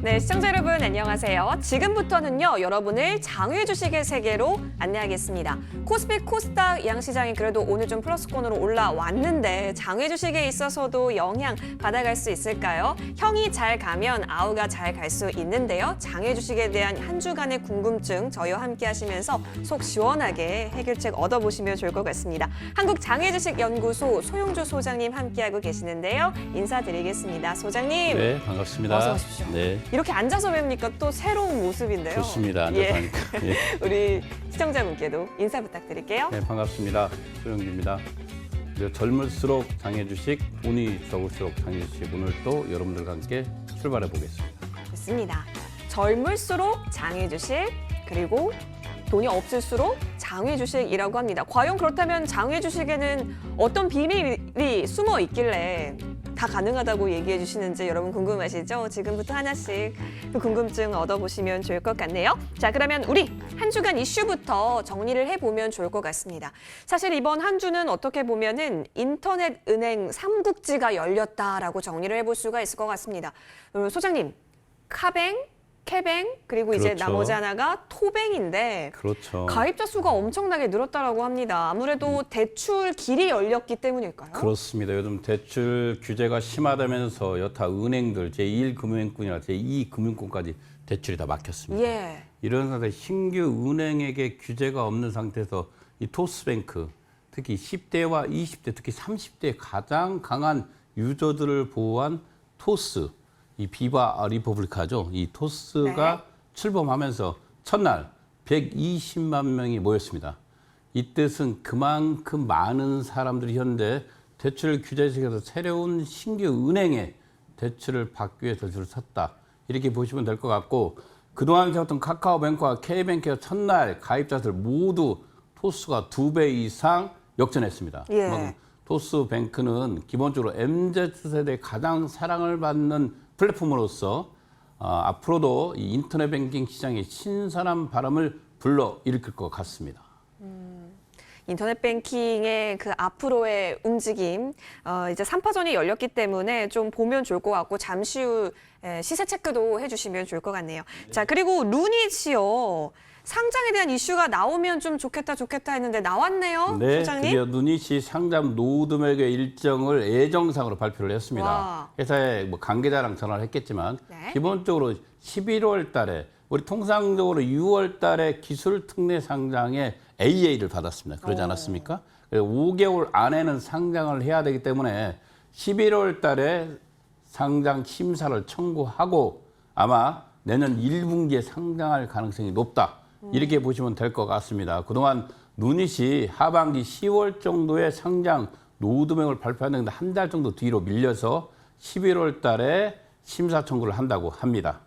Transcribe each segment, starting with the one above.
네, 시청자 여러분 안녕하세요. 지금부터는요, 여러분을 장외 주식의 세계로 안내하겠습니다. 코스피 코스닥 양시장이 그래도 오늘 좀 플러스권으로 올라왔는데 장외 주식에 있어서도 영향 받아갈 수 있을까요? 형이 잘 가면 아우가 잘 갈 수 있는데요. 장외 주식에 대한 한 주간의 궁금증 저희와 함께 하시면서 속 시원하게 해결책 얻어보시면 좋을 것 같습니다. 한국장외주식연구소 소용주 소장님 함께하고 계시는데요. 인사드리겠습니다. 소장님. 네, 반갑습니다. 어서 오십시오. 네. 이렇게 앉아서 뵈니까 또 새로운 모습인데요. 좋습니다. 앉아서 하니까. 예. 우리 시청자분께도 인사 부탁드릴게요. 네, 반갑습니다. 소영주입니다. 젊을수록 장애주식, 돈이 적을수록 장애주식, 오늘 또 여러분들과 함께 출발해 보겠습니다. 좋습니다. 젊을수록 장외 주식, 그리고 돈이 없을수록 장외 주식이라고 합니다. 과연 그렇다면 장외 주식에는 어떤 비밀이 숨어 있길래 다 가능하다고 얘기해 주시는지 여러분 궁금하시죠? 지금부터 하나씩 그 궁금증 얻어보시면 좋을 것 같네요. 자, 그러면 우리 한 주간 이슈부터 정리를 해보면 좋을 것 같습니다. 사실 이번 한 주는 어떻게 보면은 인터넷 은행 삼국지가 열렸다라고 정리를 해볼 수가 있을 것 같습니다. 소장님, 카뱅, 캐뱅, 그리고 이제 그렇죠. 나머지 하나가 토뱅인데 그렇죠. 가입자 수가 엄청나게 늘었다라고 합니다. 아무래도 대출 길이 열렸기 때문일까요? 그렇습니다. 요즘 대출 규제가 심화되면서 여타 은행들 제1금융권이나 제2금융권까지 대출이 다 막혔습니다. 예. 이런 상태 신규 은행에게 규제가 없는 상태에서 이 토스뱅크, 특히 10대와 20대, 특히 30대 가장 강한 유저들을 보호한 토스, 이 비바 리퍼블리카죠. 이 토스가 네. 출범하면서 첫날 120만 명이 모였습니다. 이 뜻은 그만큼 많은 사람들이 현재 대출 규제 속에서 새로운 신규 은행에 대출을 받기 위해서 줄을 섰다. 이렇게 보시면 될 것 같고, 그동안 세웠던 카카오뱅크와 K뱅크의 첫날 가입자들 모두 토스가 2배 이상 역전했습니다. 예. 토스뱅크는 기본적으로 MZ세대의 가장 사랑을 받는 플랫폼으로서 앞으로도 이 인터넷 뱅킹 시장의 신선한 바람을 불러일으킬 것 같습니다. 인터넷 뱅킹의 그 앞으로의 움직임, 이제 3파전이 열렸기 때문에 좀 보면 좋을 것 같고 잠시 후 시세 체크도 해주시면 좋을 것 같네요. 자, 그리고 루닛이요. 상장에 대한 이슈가 나오면 좀 좋겠다 했는데 나왔네요, 네, 소장님? 드디어 루닛이 상장 노드맥의 일정을 예정상으로 발표를 했습니다. 와. 회사에 뭐 관계자랑 전화를 했겠지만 네. 기본적으로 11월 달에 우리 통상적으로 6월 달에 기술 특례 상장에 AA를 받았습니다. 그러지 않았습니까? 5개월 안에는 상장을 해야 되기 때문에 11월 달에 상장 심사를 청구하고 아마 내년 1분기에 상장할 가능성이 높다. 이렇게 보시면 될 것 같습니다. 그동안 루닛이 하반기 10월 정도에 상장 노드맥을 발표하는데 한 달 정도 뒤로 밀려서 11월 달에 심사 청구를 한다고 합니다.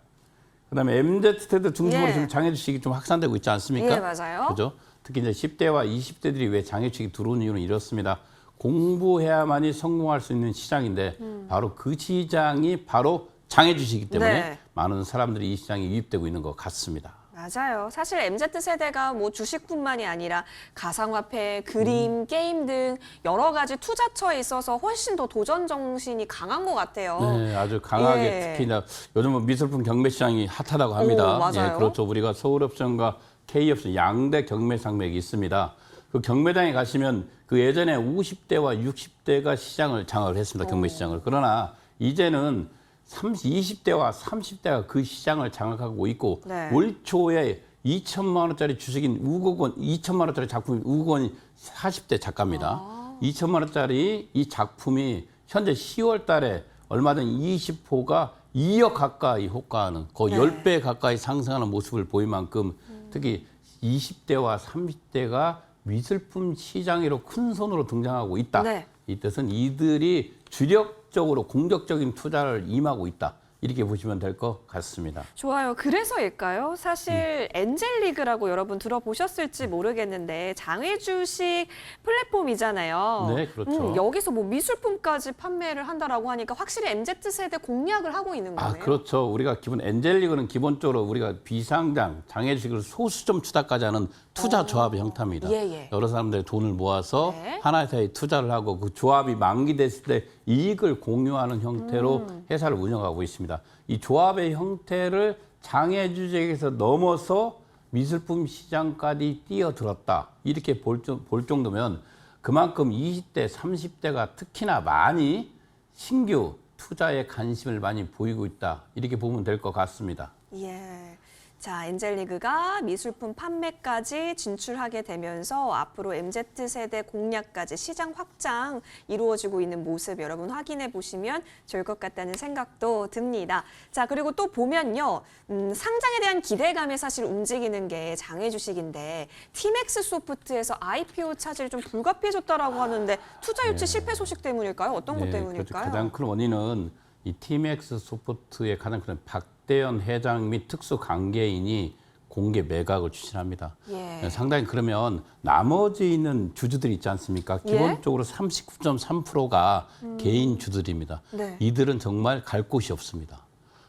그다음에 MZ세대 중심으로 예. 지금 장애주식이 좀 확산되고 있지 않습니까? 예, 맞아요. 그죠? 특히 이제 10대와 20대들이 왜 장애주식이 들어오는 이유는 이렇습니다. 공부해야만이 성공할 수 있는 시장인데 바로 그 시장이 바로 장애주식이기 때문에 네. 많은 사람들이 이 시장에 유입되고 있는 것 같습니다. 맞아요. 사실 MZ세대가 뭐 주식뿐만이 아니라 가상화폐, 그림, 게임 등 여러 가지 투자처에 있어서 훨씬 더 도전 정신이 강한 것 같아요. 네, 아주 강하게 예. 특히 이제 요즘은 미술품 경매 시장이 핫하다고 합니다. 오, 맞아요. 예, 그렇죠. 우리가 서울옵션과 K옵션 양대 경매 상맥이 있습니다. 그 경매장에 가시면 그 예전에 50대와 60대가 시장을 장악을 했습니다. 경매 시장을. 그러나 이제는 20대와 30대가 그 시장을 장악하고 있고 네. 올 초에 2천만 원짜리 주식인 우국원, 2천만 원짜리 작품인 우국원이 40대 작가입니다. 2천만 원짜리 이 작품이 현재 10월 달에 얼마 전 20호가 2억 가까이 호가하는 거의 네. 10배 가까이 상승하는 모습을 보일 만큼 특히 20대와 30대가 미술품 시장으로 큰 손으로 등장하고 있다. 네. 이 뜻은 이들이 주력적으로 공격적인 투자를 임하고 있다. 이렇게 보시면 될 것 같습니다. 좋아요. 그래서일까요? 사실 엔젤리그라고 여러분 들어보셨을지 모르겠는데 장외 주식 플랫폼이잖아요. 네, 그렇죠. 여기서 뭐 미술품까지 판매를 한다라고 하니까 확실히 MZ세대 공략을 하고 있는 거네요. 그렇죠. 우리가 엔젤리그는 기본적으로 우리가 비상장, 장애주식을 소수점 투자까지 하는 투자 조합의 형태입니다. 예. 여러 사람들이 돈을 모아서 네. 하나의 회사에 투자를 하고 그 조합이 만기됐을 때 이익을 공유하는 형태로 회사를 운영하고 있습니다. 있습니다. 이 조합의 형태를 장외 주식에서 넘어서 미술품 시장까지 뛰어들었다. 이렇게 볼 정도면 그만큼 20대, 30대가 특히나 많이 신규 투자에 관심을 많이 보이고 있다. 이렇게 보면 될 것 같습니다. 예. 자, 엔젤리그가 미술품 판매까지 진출하게 되면서 앞으로 MZ세대 공략까지 시장 확장 이루어지고 있는 모습 여러분 확인해 보시면 좋을 것 같다는 생각도 듭니다. 자, 그리고 또 보면요. 상장에 대한 기대감에 사실 움직이는 게 장외 주식인데 티맥스 소프트에서 IPO 차질이 좀 불가피해졌다라고 하는데 투자 유치 실패 소식 때문일까요? 어떤 것 때문일까요? 그렇죠. 가장 큰 원인은 이 티맥스 소프트의 가장 큰 박대현 회장 및 특수 관계인이 공개 매각을 추진합니다. 예. 상당히 그러면 나머지 있는 주주들이 있지 않습니까? 예? 기본적으로 39.3%가 개인 주들입니다. 네. 이들은 정말 갈 곳이 없습니다.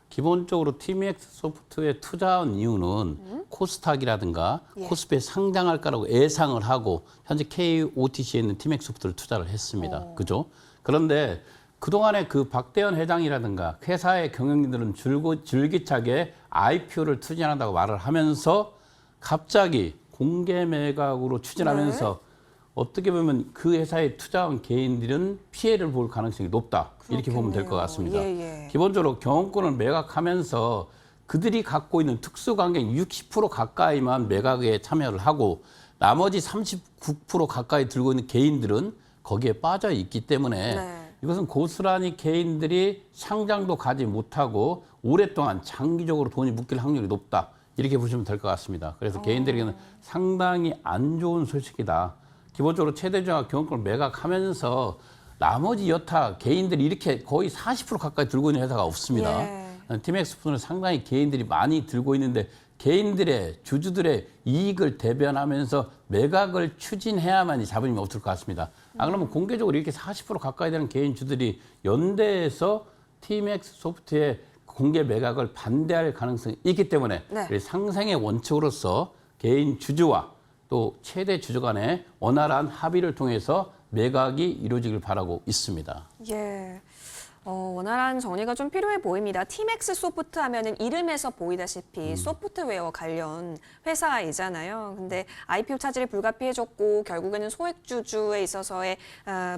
기본적으로 티맥스 소프트에 투자한 이유는 코스닥이라든가 예. 코스피에 상장할 거라고 예상을 하고 현재 KOTC에 있는 티맥스 소프트를 투자를 했습니다. 그죠? 그런데 그동안에 그 박대현 회장이라든가 회사의 경영진들은 줄기차게 IPO를 추진한다고 말을 하면서 갑자기 공개 매각으로 추진하면서 어떻게 보면 그 회사에 투자한 개인들은 피해를 볼 가능성이 높다. 이렇게 보면 될 것 같습니다. 예, 예. 기본적으로 경영권을 매각하면서 그들이 갖고 있는 특수관계 60% 가까이만 매각에 참여를 하고 나머지 39% 가까이 들고 있는 개인들은 거기에 빠져 있기 때문에 네. 이것은 고스란히 개인들이 상장도 가지 못하고 오랫동안 장기적으로 돈이 묶일 확률이 높다. 이렇게 보시면 될 것 같습니다. 그래서 개인들에게는 상당히 안 좋은 소식이다. 기본적으로 최대중화 경영권을 매각하면서 나머지 여타 개인들이 이렇게 거의 40% 가까이 들고 있는 회사가 없습니다. 예. 티맥스는 상당히 개인들이 많이 들고 있는데 개인들의 주주들의 이익을 대변하면서 매각을 추진해야만이 잡음이 없을 것 같습니다. 그러면 공개적으로 이렇게 40% 가까이 되는 개인 주들이 연대해서 티맥스 소프트의 공개 매각을 반대할 가능성이 있기 때문에 네. 상생의 원칙으로서 개인 주주와 또 최대 주주 간의 원활한 합의를 통해서 매각이 이루어지길 바라고 있습니다. 예. 원활한 정리가 좀 필요해 보입니다. 티맥스 소프트 하면은 이름에서 보이다시피 소프트웨어 관련 회사이잖아요. 근데 IPO 차질이 불가피해졌고 결국에는 소액주주에 있어서의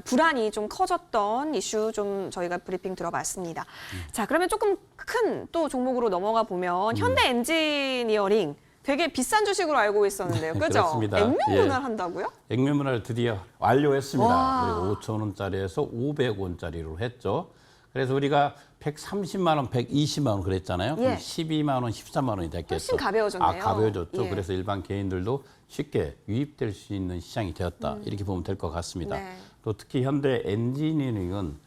불안이 좀 커졌던 이슈 좀 저희가 브리핑 들어봤습니다. 자, 그러면 조금 큰 또 종목으로 넘어가 보면 현대 엔지니어링 되게 비싼 주식으로 알고 있었는데요. 그죠? 그렇습니다. 액면 예. 분할한다고요? 액면 분할을 드디어 완료했습니다. 와. 그리고 5,000원짜리에서 500원짜리로 했죠. 그래서 우리가 130만 원, 120만 원 그랬잖아요. 예. 그럼 12만 원, 13만 원이 됐겠죠. 훨씬 가벼워졌네요. 가벼워졌죠. 예. 그래서 일반 개인들도 쉽게 유입될 수 있는 시장이 되었다. 이렇게 보면 될 것 같습니다. 네. 또 특히 현대 엔지니어링은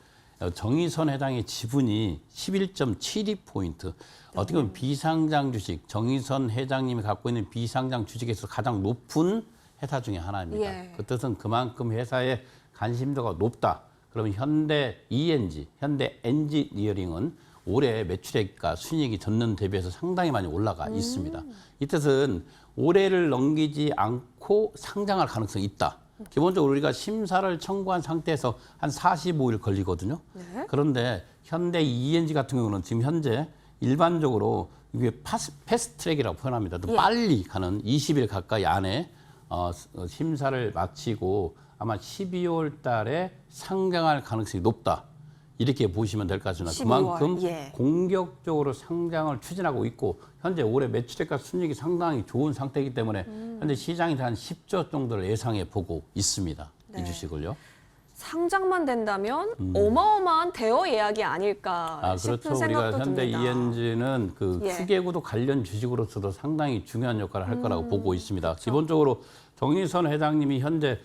정의선 회장의 지분이 11.72포인트. 어떻게 보면 비상장 주식, 정의선 회장님이 갖고 있는 비상장 주식에서 가장 높은 회사 중에 하나입니다. 예. 그 뜻은 그만큼 회사의 관심도가 높다. 그러면 현대 ENG, 현대 엔지니어링은 올해 매출액과 순이익이 전년 대비해서 상당히 많이 올라가 있습니다. 이 뜻은 올해를 넘기지 않고 상장할 가능성이 있다. 기본적으로 우리가 심사를 청구한 상태에서 한 45일 걸리거든요. 네. 그런데 현대 ENG 같은 경우는 지금 현재 일반적으로 이게 패스트트랙이라고 표현합니다. 좀 예. 빨리 가는 20일 가까이 안에 심사를 마치고 아마 12월 달에 상장할 가능성이 높다. 이렇게 보시면 될 것 같습니다. 12월, 그만큼 예. 공격적으로 상장을 추진하고 있고 현재 올해 매출액과 순이익이 상당히 좋은 상태이기 때문에 현재 시장에 한 10조 정도를 예상해 보고 있습니다. 네. 이 주식을요. 상장만 된다면 어마어마한 대여 예약이 아닐까 싶은 그렇죠. 생각도 우리가 현대 듭니다. ENG는 그 예. 후계구도 관련 주식으로서도 상당히 중요한 역할을 할 거라고 보고 있습니다. 기본적으로 정의선 회장님이 현재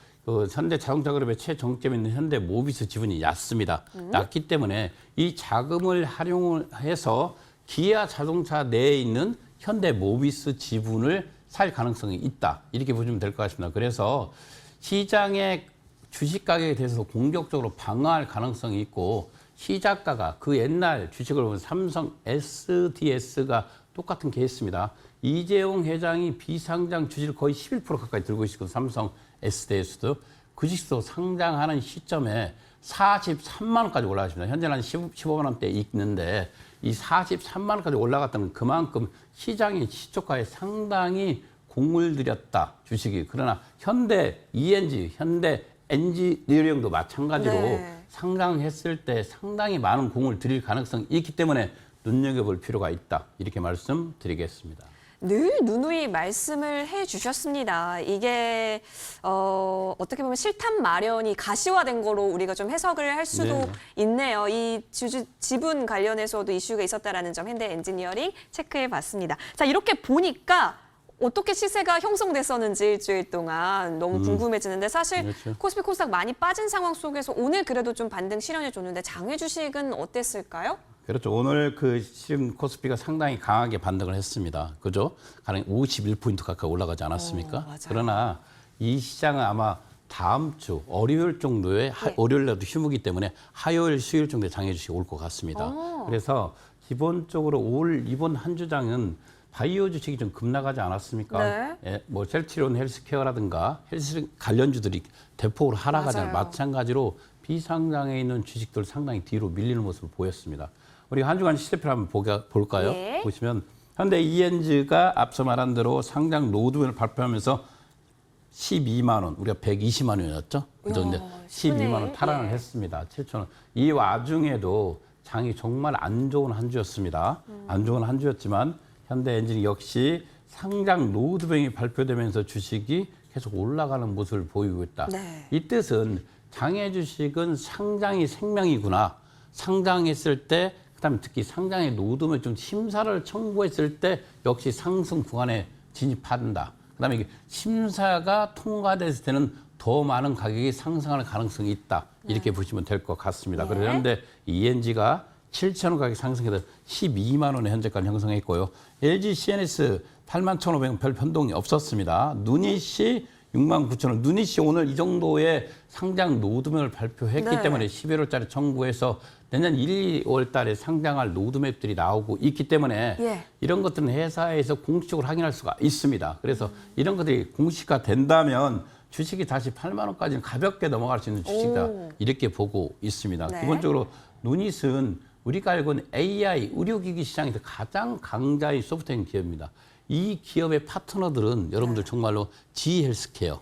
현대 자동차 그룹의 최정점 있는 현대 모비스 지분이 얕습니다. 얕기 때문에 이 자금을 활용해서 기아 자동차 내에 있는 현대 모비스 지분을 살 가능성이 있다. 이렇게 보시면 될 것 같습니다. 그래서 시장의 주식 가격에 대해서 공격적으로 방어할 가능성이 있고 시작가가 그 옛날 주식을 보면 삼성 SDS가 똑같은 케이스입니다. 이재용 회장이 비상장 주식을 거의 11% 가까이 들고 있고 삼성 SDS도 그 주식도 상장하는 시점에 43만 원까지 올라갔습니다. 현재는 한 15만 원대 있는데 이 43만 원까지 올라갔다는 그만큼 시장의 시초가에 상당히 공을 들였다 주식이. 그러나 현대 ENG, 현대 엔지니어링도 마찬가지로 네. 상장했을 때 상당히 많은 공을 들일 가능성이 있기 때문에 눈여겨볼 필요가 있다. 이렇게 말씀드리겠습니다. 늘 누누이 말씀을 해주셨습니다. 이게 어떻게 보면 실탄 마련이 가시화된 거로 우리가 좀 해석을 할 수도 네. 있네요. 이 지분 관련해서도 이슈가 있었다라는 점 현대 엔지니어링 체크해봤습니다. 자, 이렇게 보니까 어떻게 시세가 형성됐었는지 일주일 동안 너무 궁금해지는데 사실 그렇죠. 코스피 코스닥 많이 빠진 상황 속에서 오늘 그래도 좀 반등 실현해줬는데 장외 주식은 어땠을까요? 그렇죠. 오늘 그 지금 코스피가 상당히 강하게 반등을 했습니다. 그죠? 가령 51포인트 가까이 올라가지 않았습니까? 맞아요. 그러나 이 시장은 아마 다음 주 월요일 정도에 네. 월요일에도 휴무기 때문에 화요일, 수요일 정도에 장애 주식이 올 것 같습니다. 그래서 기본적으로 올 이번 한 주장은 바이오 주식이 좀 급락하지 않았습니까? 네. 예, 뭐 셀트리온 헬스케어라든가 헬스 관련주들이 대폭으로 하락하잖아요. 맞아요. 마찬가지로 비상장에 있는 주식들 상당히 뒤로 밀리는 모습을 보였습니다. 우리 한 주간 시세표 한번 볼까요? 예. 보시면 현대 ENG가 앞서 말한 대로 상장 로드맵을 발표하면서 12만 원, 우리가 120만 원이었죠? 그죠? 근데 12만 원 탈환을 예. 했습니다. 7천 원. 이 와중에도 장이 정말 안 좋은 한 주였습니다. 안 좋은 한 주였지만 현대 엔진 역시 상장 로드맵이 발표되면서 주식이 계속 올라가는 모습을 보이고 있다. 네. 이 뜻은 장애 주식은 상장이 생명이구나. 상장했을 때, 그다음에 특히 상장의 노동을 좀 심사를 청구했을 때 역시 상승 구간에 진입한다. 그다음에 이게 심사가 통과됐을 때는 더 많은 가격이 상승할 가능성이 있다. 이렇게 보시면 될 것 같습니다. 네. 그런데 ENG가 7,000원 가격 상승해서 12만 원에 현재까지 형성했고요. LG CNS 81,500원 별 변동이 없었습니다. 누닛이 69,000원. 누닛이 오늘 이 정도의 상장 로드맵을 발표했기 네. 때문에 11월달에 청구해서 내년 1, 2월 달에 상장할 로드맵들이 나오고 있기 때문에 예. 이런 것들은 회사에서 공식적으로 확인할 수가 있습니다. 그래서 이런 것들이 공시가 된다면 주식이 다시 8만 원까지는 가볍게 넘어갈 수 있는 주식이다. 오. 이렇게 보고 있습니다. 네. 기본적으로 누닛은 우리가 알고 있는 AI 의료기기 시장에서 가장 강자의 소프트웨어 기업입니다. 이 기업의 파트너들은 여러분들 정말로 GE 헬스케어.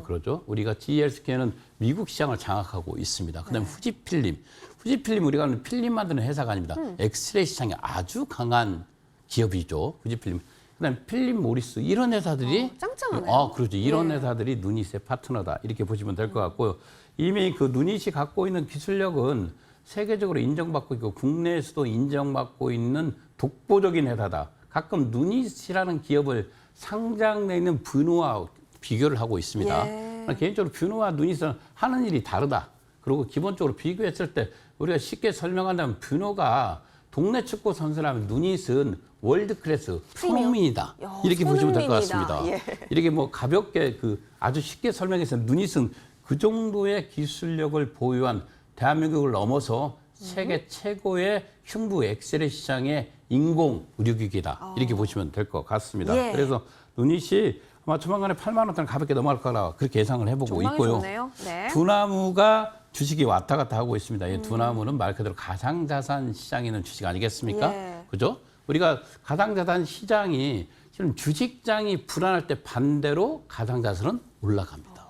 그러죠. 우리가 GE 헬스케어는 미국 시장을 장악하고 있습니다. 그다음에 후지필름. 후지필름 우리가 아는 필름 만드는 회사가 아닙니다. 엑스레이 시장에 아주 강한 기업이죠. 후지필름. 그다음에 필름 모리스 이런 회사들이 짱짱하네요. 그렇죠. 이런 예. 회사들이 누닛의 파트너다. 이렇게 보시면 될 것 같고요. 이미 그 누닛이 갖고 있는 기술력은 세계적으로 인정받고 있고 국내에서도 인정받고 있는 독보적인 회사다. 가끔 누닛이라는 기업을 상장돼 있는 뷰노와 비교를 하고 있습니다. 예. 개인적으로 뷰노와 누닛은 하는 일이 다르다. 그리고 기본적으로 비교했을 때 우리가 쉽게 설명한다면 뷰노가 동네 축구 선수라면 누닛은 월드 클래스 손흥민이다. 야, 이렇게 보시면 될 것 손흥민이다. 같습니다. 예. 이렇게 뭐 가볍게 그 아주 쉽게 설명해서 누닛은 그 정도의 기술력을 보유한 대한민국을 넘어서 세계 최고의 흉부 엑스레이 시장의 인공 의료기기다. 이렇게 보시면 될 것 같습니다. 예. 그래서 누닛이 아마 조만간에 8만 원대는 가볍게 넘어갈 거라 그렇게 예상을 해보고 전망이 있고요. 좋네요. 네. 두나무가 주식이 왔다 갔다 하고 있습니다. 이 두나무는 말 그대로 가상자산 시장에 있는 주식 아니겠습니까? 예. 그죠? 우리가 가상자산 시장이 실은 주식장이 불안할 때 반대로 가상자산은 올라갑니다.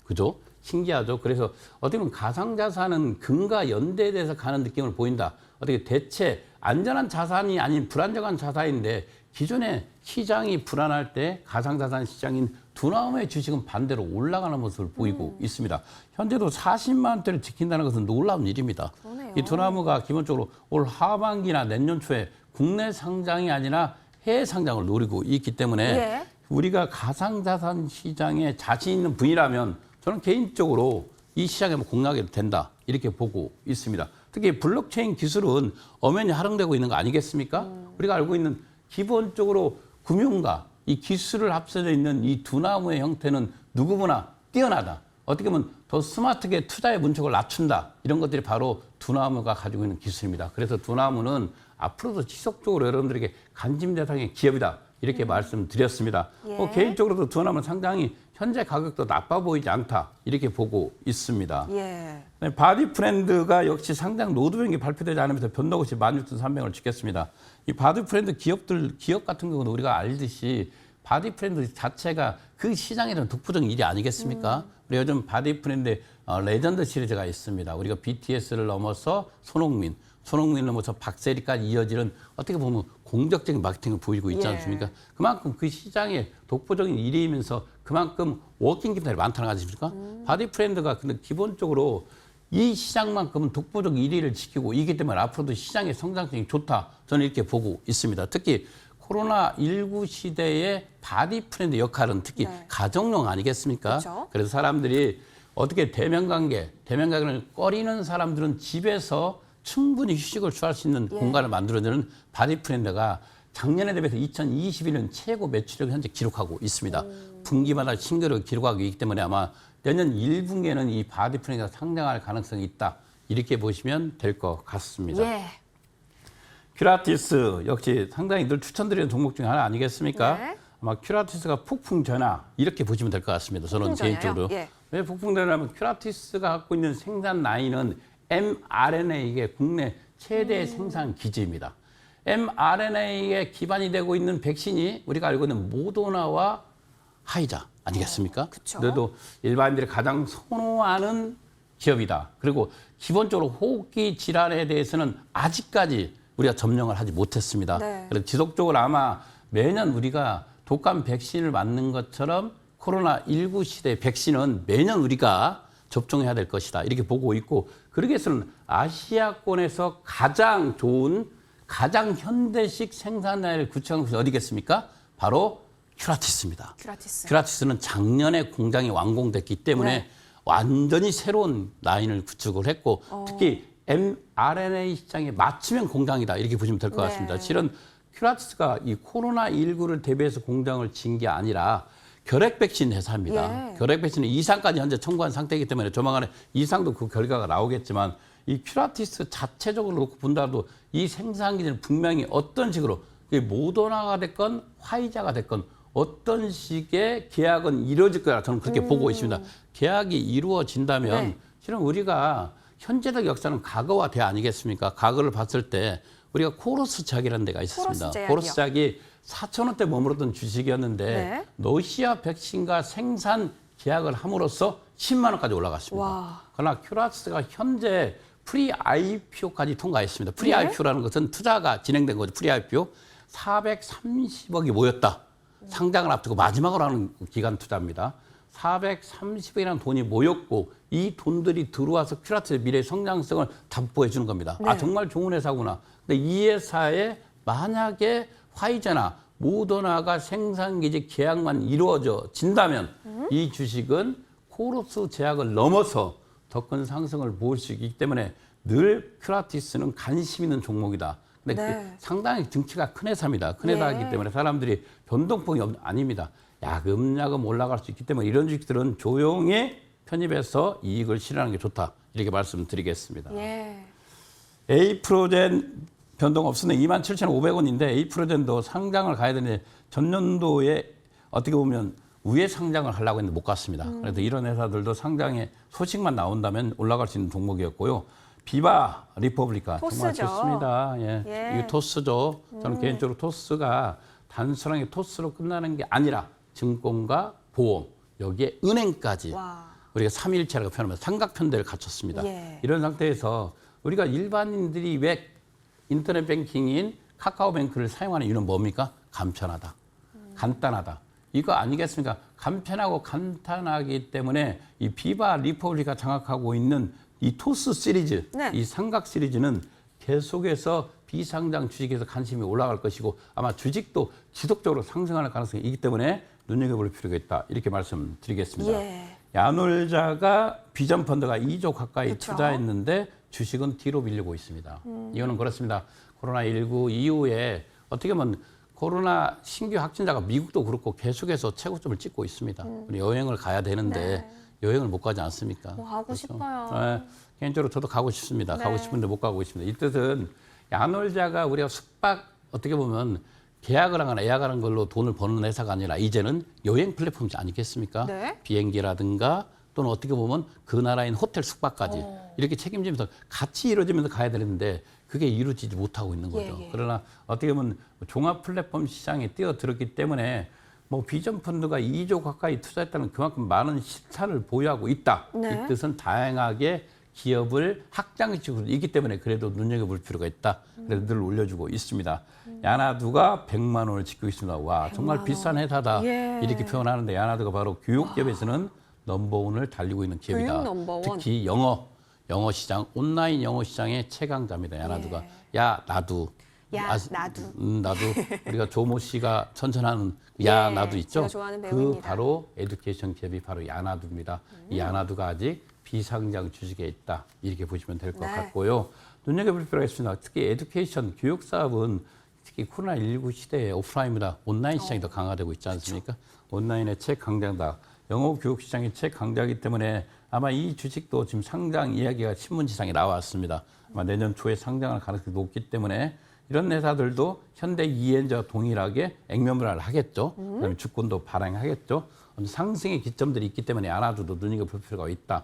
그죠? 신기하죠? 그래서 어떻게 보면 가상자산은 금과 연대에 대해서 가는 느낌을 보인다. 어떻게 대체 안전한 자산이 아닌 불안정한 자산인데 기존에 시장이 불안할 때 가상자산 시장인 두나무의 주식은 반대로 올라가는 모습을 보이고 있습니다. 현재도 40만 원대를 지킨다는 것은 놀라운 일입니다. 그러네요. 이 두나무가 기본적으로 올 하반기나 내년 초에 국내 상장이 아니라 해외 상장을 노리고 있기 때문에 예. 우리가 가상자산 시장에 자신 있는 분이라면 저는 개인적으로 이 시장에 공략해도 된다 이렇게 보고 있습니다. 특히 블록체인 기술은 엄연히 활용되고 있는 거 아니겠습니까? 우리가 알고 있는 기본적으로 금융과 이 기술을 합쳐져 있는 이 두나무의 형태는 누구보다 뛰어나다. 어떻게 보면 더 스마트하게 투자의 문턱을 낮춘다. 이런 것들이 바로 두나무가 가지고 있는 기술입니다. 그래서 두나무는 앞으로도 지속적으로 여러분들에게 관심 대상의 기업이다. 이렇게 말씀드렸습니다. 예. 개인적으로도 두나무는 상당히 현재 가격도 나빠 보이지 않다 이렇게 보고 있습니다. 예. 네, 바디 프렌드가 역시 상장 노드뱅이 발표되지 않으면서 변동 없이 16,300원을 찍겠습니다. 이 바디 프렌드 기업 같은 경우는 우리가 알듯이 바디 프렌드 자체가 그 시장에 대한 독보적인 일이 아니겠습니까? 우리 요즘 바디 프렌드 레전드 시리즈가 있습니다. 우리가 BTS를 넘어서 손흥민을 넘어서 박세리까지 이어지는 어떻게 보면 공격적인 마케팅을 보이고 있지 예. 않습니까? 그만큼 그 시장에 독보적인 1위이면서 그만큼 워킹 기업들이 많다는 거 아닙니까? 바디 프렌드가 근데 기본적으로 이 시장만큼은 독보적 1위를 지키고 이기 때문에 앞으로도 시장의 성장성이 좋다. 저는 이렇게 보고 있습니다. 특히 코로나19 시대의 바디 프렌드 역할은 특히 네. 가정용 아니겠습니까? 그렇죠. 그래서 사람들이 어떻게 대면관계를 꺼리는 사람들은 집에서 충분히 휴식을 취할 수 있는 공간을 만들어주는 바디 프렌드가 작년에 대비해서 2021년 최고 매출액을 현재 기록하고 있습니다. 분기마다 신기록을 기록하고 있기 때문에 아마 내년 1분기에는 이 바디 프렌드가 상장할 가능성이 있다. 이렇게 보시면 될 것 같습니다. 예. 큐라티스 역시 상당히 늘 추천드리는 종목 중에 하나 아니겠습니까? 네. 아마 큐라티스가 폭풍 전화 이렇게 보시면 될 것 같습니다. 저는 폭풍 전야요? 개인적으로. 예. 왜 폭풍 전화냐면 큐라티스가 갖고 있는 생산 라인은 mRNA의 국내 최대 생산 기지입니다. mRNA에 기반이 되고 있는 백신이 우리가 알고 있는 모더나와 화이자 아니겠습니까? 그쵸. 그래도 일반인들이 가장 선호하는 기업이다. 그리고 기본적으로 호흡기 질환에 대해서는 아직까지 우리가 점령을 하지 못했습니다. 네. 그래서 지속적으로 아마 매년 우리가 독감 백신을 맞는 것처럼 코로나19 시대 백신은 매년 우리가 접종해야 될 것이다. 이렇게 보고 있고 그러기 위해서는 아시아권에서 가장 좋은 가장 현대식 생산라인을 구축한 곳이 어디겠습니까? 바로 큐라티스입니다. 큐라티스는 작년에 공장이 완공됐기 때문에 네. 완전히 새로운 라인을 구축을 했고 특히 mRNA 시장에 맞춤형 공장이다. 이렇게 보시면 될 것 네. 같습니다. 실은 큐라티스가 이 코로나19를 대비해서 공장을 진 게 아니라 결핵 백신 회사입니다. 예. 결핵 백신은 이상까지 현재 청구한 상태이기 때문에 조만간에 이상도 그 결과가 나오겠지만 이 큐라티스 자체적으로 놓고 본다도 이 생산 기준은 분명히 어떤 식으로 모더나가 됐건 화이자가 됐건 어떤 식의 계약은 이루어질 거라 저는 그렇게 보고 있습니다. 계약이 이루어진다면 네. 실은 우리가 현재적 역사는 과거와 대 아니겠습니까? 과거를 봤을 때 우리가 코러스 제약이라는 데가 있었습니다. 코러스 제약이 4,000원대 머무르던 주식이었는데 네. 러시아 백신과 생산 계약을 함으로써 10만 원까지 올라갔습니다. 와. 그러나 큐라티스가 현재 프리 IPO까지 통과했습니다. 프리 네. IPO라는 것은 투자가 진행된 거죠. 프리 IPO 430억이 모였다. 상장을 앞두고 마지막으로 하는 기간 투자입니다. 430억이라는 돈이 모였고 이 돈들이 들어와서 큐라티스의 미래 성장성을 담보해 주는 겁니다. 네. 아 정말 좋은 회사구나. 근데 이 회사에 만약에 화이자나 모더나가 생산기지 계약만 이루어진다면 이 주식은 코러스 제약을 넘어서 더 큰 상승을 보일 수 있기 때문에 늘 큐라티스는 관심 있는 종목이다. 근데 네. 상당히 등치가 큰 회사입니다. 큰 회사이기 예. 때문에 사람들이 변동폭이 아닙니다. 야금야금 올라갈 수 있기 때문에 이런 주식들은 조용히 편입해서 이익을 실현하는 게 좋다. 이렇게 말씀드리겠습니다. 예. 에이프로젠 변동 없으면 27,500원인데 에이프로젠도 상장을 가야 되는데 전년도에 어떻게 보면 우회 상장을 하려고 했는데 못 갔습니다. 그래서 이런 회사들도 상장에 소식만 나온다면 올라갈 수 있는 종목이었고요. 비바 리퍼블리카 정말 토스죠. 좋습니다. 예. 예. 이게 토스죠. 저는 개인적으로 토스가 단순하게 토스로 끝나는 게 아니라 증권과 보험 여기에 은행까지 와. 우리가 삼위일체라고 표현하면서 삼각편대를 갖췄습니다. 예. 이런 상태에서 우리가 일반인들이 왜 인터넷 뱅킹인 카카오뱅크를 사용하는 이유는 뭡니까? 간편하다. 간단하다. 이거 아니겠습니까? 간편하고 간단하기 때문에 이 비바 리퍼블리카 장악하고 있는 이 토스 시리즈, 네. 이 삼각 시리즈는 계속해서 비상장 주식에서 관심이 올라갈 것이고 아마 주식도 지속적으로 상승할 가능성이 있기 때문에 눈여겨볼 필요가 있다. 이렇게 말씀드리겠습니다. 예. 야놀자가 비전 펀드가 2조 가까이 그쵸. 투자했는데 주식은 뒤로 밀리고 있습니다. 이거는 그렇습니다. 코로나19 이후에 어떻게 보면 코로나 신규 확진자가 미국도 그렇고 계속해서 최고점을 찍고 있습니다. 우리 여행을 가야 되는데 네. 여행을 못 가지 않습니까? 가고 싶어요. 네, 개인적으로 저도 가고 싶습니다. 네. 가고 싶은데 못 가고 있습니다. 이 뜻은 야놀자가 우리가 숙박 어떻게 보면 계약을 하거나 예약하는 걸로 돈을 버는 회사가 아니라 이제는 여행 플랫폼이 아니겠습니까? 네. 비행기라든가 또는 어떻게 보면 그 나라인 호텔 숙박까지 이렇게 책임지면서 같이 이루어지면서 가야 되는데 그게 이루어지지 못하고 있는 거죠. 예. 그러나 어떻게 보면 종합 플랫폼 시장에 뛰어들었기 때문에 뭐 비전 펀드가 2조 가까이 투자했다는 그만큼 많은 시차를 보유하고 있다. 네. 이 뜻은 다양하게 기업을 확장시키고 있기 때문에 그래도 눈여겨볼 필요가 있다. 그래서 늘 올려주고 있습니다. 야나두가 100만 원을 지키고 있습니다. 와, 정말 비싼 회사다. 예. 이렇게 표현하는데 야나두가 바로 교육기업에서는 넘버원을 달리고 있는 기업이다. 교육 넘버원. 특히 영어 시장, 온라인 영어 시장의 최강자입니다. 야나두가. 야, 나도. 야, 나도. 나도. 우리가 조모 씨가 선전하는 야, 예, 나도 있죠. 제가 좋아하는 그 배우입니다. 바로 에듀케이션 기업이 바로 야나두입니다. 이 야나두가 아직 비상장 주식에 있다. 이렇게 보시면 될 것 네. 같고요. 눈여겨볼 필요가 있습니다. 특히 에듀케이션 교육 사업은 특히 코로나19 시대에 오프라인보다 온라인 시장이 더 강화되고 있지 않습니까? 온라인의 최강자다. 영어 교육 시장이 최강자이기 때문에 아마 이 주식도 지금 상장 이야기가 신문지상에 나왔습니다. 아마 내년 초에 상장할 가능성이 높기 때문에 이런 회사들도 현대 이엔저와 동일하게 액면분할을 하겠죠. 그다음에 주권도 발행하겠죠. 상승의 기점들이 있기 때문에 야나두도 눈여겨볼 필요가 있다.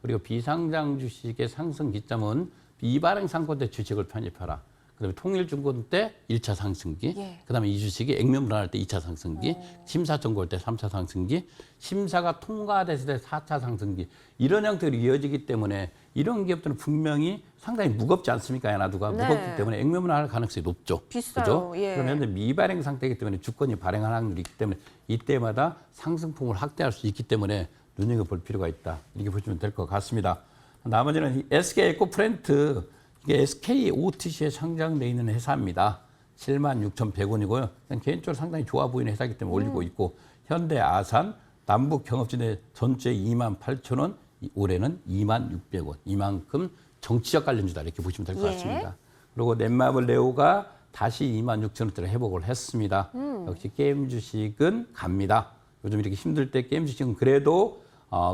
그리고 비상장 주식의 상승 기점은 비발행 상권 때 주식을 편입하라. 그다음에 통일증권 때 1차 상승기, 예. 그다음에 이 주식이 액면분할할 때 2차 상승기, 심사 청구할 때 3차 상승기, 심사가 통과됐을 때 4차 상승기 이런 형태로 이어지기 때문에 이런 기업들은 분명히 상당히 무겁지 않습니까? 야나두가 네. 무겁기 때문에 액면분할할 가능성이 높죠. 비싸요. 그죠? 예. 그러면 현재 미발행 상태이기 때문에 주권이 발행할 확률이 있기 때문에 이때마다 상승폭을 확대할 수 있기 때문에 눈여겨볼 필요가 있다. 이렇게 보시면 될 것 같습니다. 나머지는 SK 에코프렌트, 이게 SK OTC에 상장되어 있는 회사입니다. 76,100원이고요. 개인적으로 상당히 좋아 보이는 회사이기 때문에 올리고 있고, 현대 아산, 남북 경업진의 전체 28,000원, 올해는 26,600원. 이만큼 정치적 관련주다 이렇게 보시면 될 것 예. 같습니다. 그리고 넷마블 레오가 다시 26,000원대로 회복을 했습니다. 역시 게임 주식은 갑니다. 요즘 이렇게 힘들 때 게임 주식은 그래도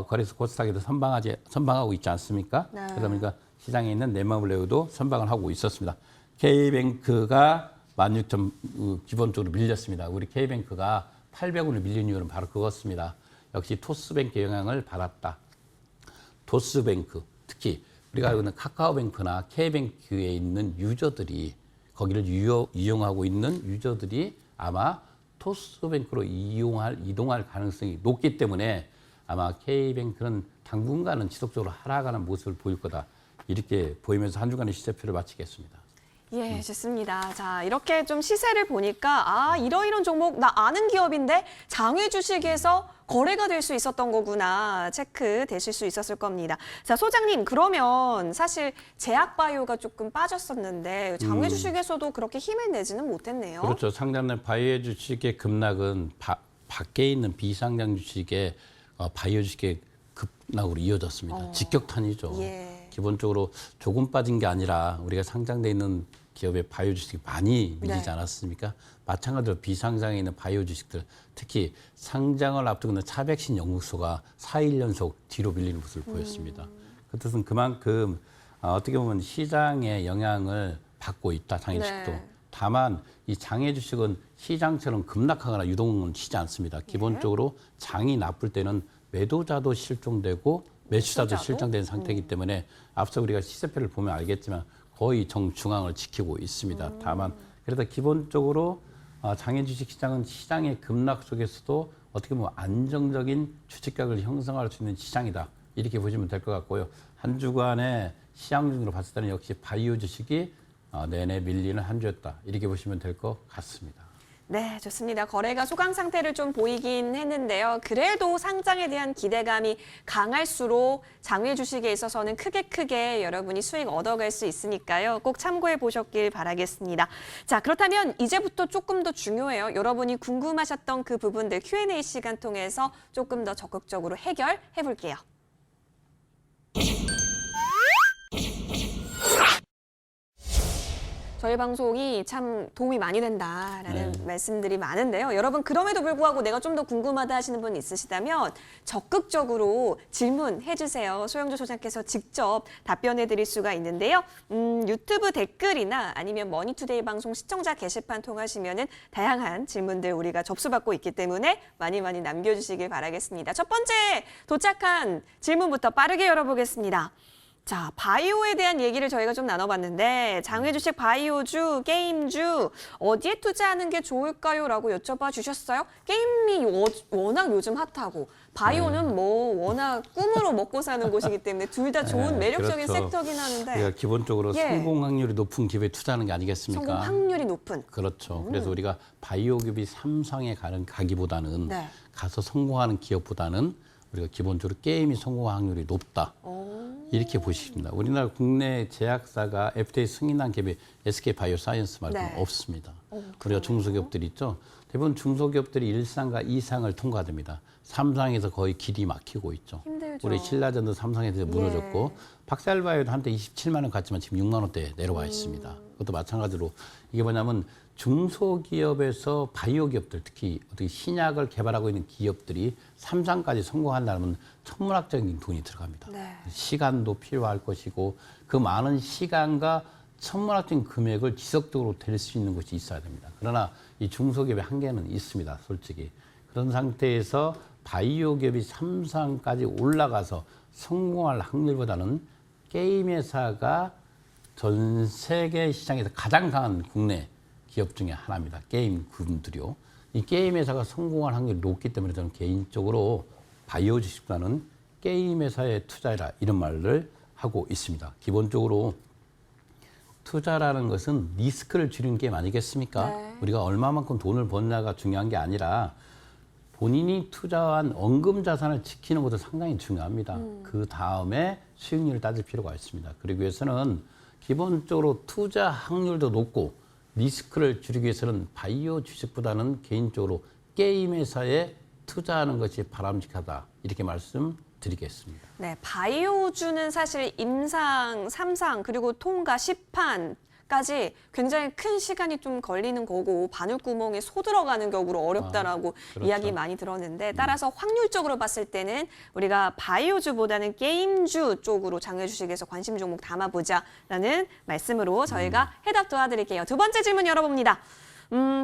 거래소 코스닥에도 선방하고 있지 않습니까? 네. 그러다 보니까 시장에 있는 넷마블레오도 선방을 하고 있었습니다. K뱅크가 16,000 기본적으로 밀렸습니다. 우리 K뱅크가 800원을 밀린 이유는 바로 그것입니다. 역시 토스뱅크의 영향을 받았다. 토스뱅크, 특히 우리가 알고 있는 카카오뱅크나 K뱅크에 있는 유저들이 거기를 이용하고 있는 유저들이 아마 토스뱅크로 이동할 가능성이 높기 때문에 아마 K뱅크는 당분간은 지속적으로 하락하는 모습을 보일 거다. 이렇게 보이면서 한 주간의 시세표를 마치겠습니다. 예, 좋습니다. 자, 이렇게 좀 시세를 보니까 이런 종목 나 아는 기업인데 장외 주식에서 거래가 될 수 있었던 거구나 체크되실 수 있었을 겁니다. 자, 소장님, 그러면 사실 제약바이오가 조금 빠졌었는데 장외 주식에서도 그렇게 힘을 내지는 못했네요. 그렇죠. 상장된 바이오 주식의 급락은 밖에 있는 비상장 주식의 바이오 주식의 급락으로 이어졌습니다. 직격탄이죠. 예. 기본적으로 조금 빠진 게 아니라 우리가 상장돼 있는 기업의 바이오 주식이 많이 밀리지 네. 않았습니까? 마찬가지로 비상장에 있는 바이오 주식들, 특히 상장을 앞두고 있는 차백신 연구소가 4일 연속 뒤로 밀리는 모습을 보였습니다. 그 뜻은 그만큼 어떻게 보면 시장의 영향을 받고 있다, 장애 주식도. 네. 다만 이 장애 주식은 시장처럼 급락하거나 유동은 치지 않습니다. 기본적으로 장이 나쁠 때는 매도자도 실종되고 매수자도 실종되는 상태이기 때문에 앞서 우리가 시세표를 보면 알겠지만 거의 정중앙을 지키고 있습니다. 다만 그래서 기본적으로 장애 주식 시장은 시장의 급락 속에서도 어떻게 보면 안정적인 주식각을 형성할 수 있는 시장이다. 이렇게 보시면 될 것 같고요. 한 주간의 시장 중으로 봤을 때는 역시 바이오 주식이 내내 밀리는 한 주였다. 이렇게 보시면 될 것 같습니다. 네, 좋습니다. 거래가 소강 상태를 좀 보이긴 했는데요. 그래도 상장에 대한 기대감이 강할수록 장외 주식에 있어서는 크게 여러분이 수익 얻어갈 수 있으니까요. 꼭 참고해 보셨길 바라겠습니다. 자, 그렇다면 이제부터 조금 더 중요해요. 여러분이 궁금하셨던 그 부분들 Q&A 시간 통해서 조금 더 적극적으로 해결해 볼게요. 저희 방송이 참 도움이 많이 된다라는 네. 말씀들이 많은데요. 여러분 그럼에도 불구하고 내가 좀 더 궁금하다 하시는 분 있으시다면 적극적으로 질문해 주세요. 소영주 소장께서 직접 답변해 드릴 수가 있는데요. 유튜브 댓글이나 아니면 머니투데이 방송 시청자 게시판 통하시면은 다양한 질문들 우리가 접수받고 있기 때문에 많이 남겨주시길 바라겠습니다. 첫 번째 도착한 질문부터 빠르게 열어보겠습니다. 자, 바이오에 대한 얘기를 저희가 좀 나눠봤는데 장외 주식 바이오주, 게임주 어디에 투자하는 게 좋을까요? 라고 여쭤봐 주셨어요. 게임이 워낙 요즘 핫하고 바이오는 뭐 워낙 꿈으로 먹고 사는 곳이기 때문에 둘 다 좋은 매력적인 그렇죠. 섹터긴 하는데 우리가 기본적으로 예. 성공 확률이 높은 기업에 투자하는 게 아니겠습니까? 성공 확률이 높은. 그렇죠. 그래서 우리가 바이오 기업이 삼성에 가기보다는 네. 가서 성공하는 기업보다는 우리가 기본적으로 게임이 성공 확률이 높다. 이렇게 보십니다. 우리나라 국내 제약사가 FDA 승인한 기업이 SK 바이오사이언스 말고 네. 없습니다. 우리가 중소기업들이 있죠. 대부분 중소기업들이 1상과 2상을 통과됩니다. 3상에서 거의 길이 막히고 있죠. 힘들죠. 우리 신라전도 삼성에서 무너졌고 박살바이오도 한때 27만 원 갔지만 지금 6만 원대에 내려와 있습니다. 그것도 마찬가지로 이게 뭐냐면 중소기업에서 바이오 기업들 특히 어떻게 신약을 개발하고 있는 기업들이 3상까지 성공한다면 천문학적인 돈이 들어갑니다. 네. 시간도 필요할 것이고 그 많은 시간과 천문학적인 금액을 지속적으로 될 수 있는 것이 있어야 됩니다. 그러나 이 중소기업의 한계는 있습니다. 솔직히. 그런 상태에서 바이오 기업이 3상까지 올라가서 성공할 확률보다는 게임 회사가 전 세계 시장에서 가장 강한 국내 기업 중에 하나입니다. 게임 군들이요. 이 게임 회사가 성공할 확률이 높기 때문에 저는 개인적으로 바이오 주식보다는 게임 회사에 투자해라 이런 말을 하고 있습니다. 기본적으로 투자라는 것은 리스크를 줄이는 게임 아니겠습니까? 네. 우리가 얼마만큼 돈을 버느냐가 중요한 게 아니라 본인이 투자한 언금 자산을 지키는 것도 상당히 중요합니다. 그 다음에 수익률을 따질 필요가 있습니다. 그러기 위해서는 기본적으로 투자 확률도 높고 리스크를 줄이기 위해서는 바이오 주식보다는 개인적으로 게임 회사에 투자하는 것이 바람직하다. 이렇게 말씀드리겠습니다. 네, 바이오주는 사실 임상, 3상 그리고 통과, 시판까지 굉장히 큰 시간이 좀 걸리는 거고 바늘구멍에 소 들어가는 격으로 어렵다라고 그렇죠. 이야기 많이 들었는데 따라서 확률적으로 봤을 때는 우리가 바이오주보다는 게임주 쪽으로 장외 주식에서 관심 종목 담아보자라는 말씀으로 저희가 해답 도와드릴게요. 두 번째 질문 열어봅니다.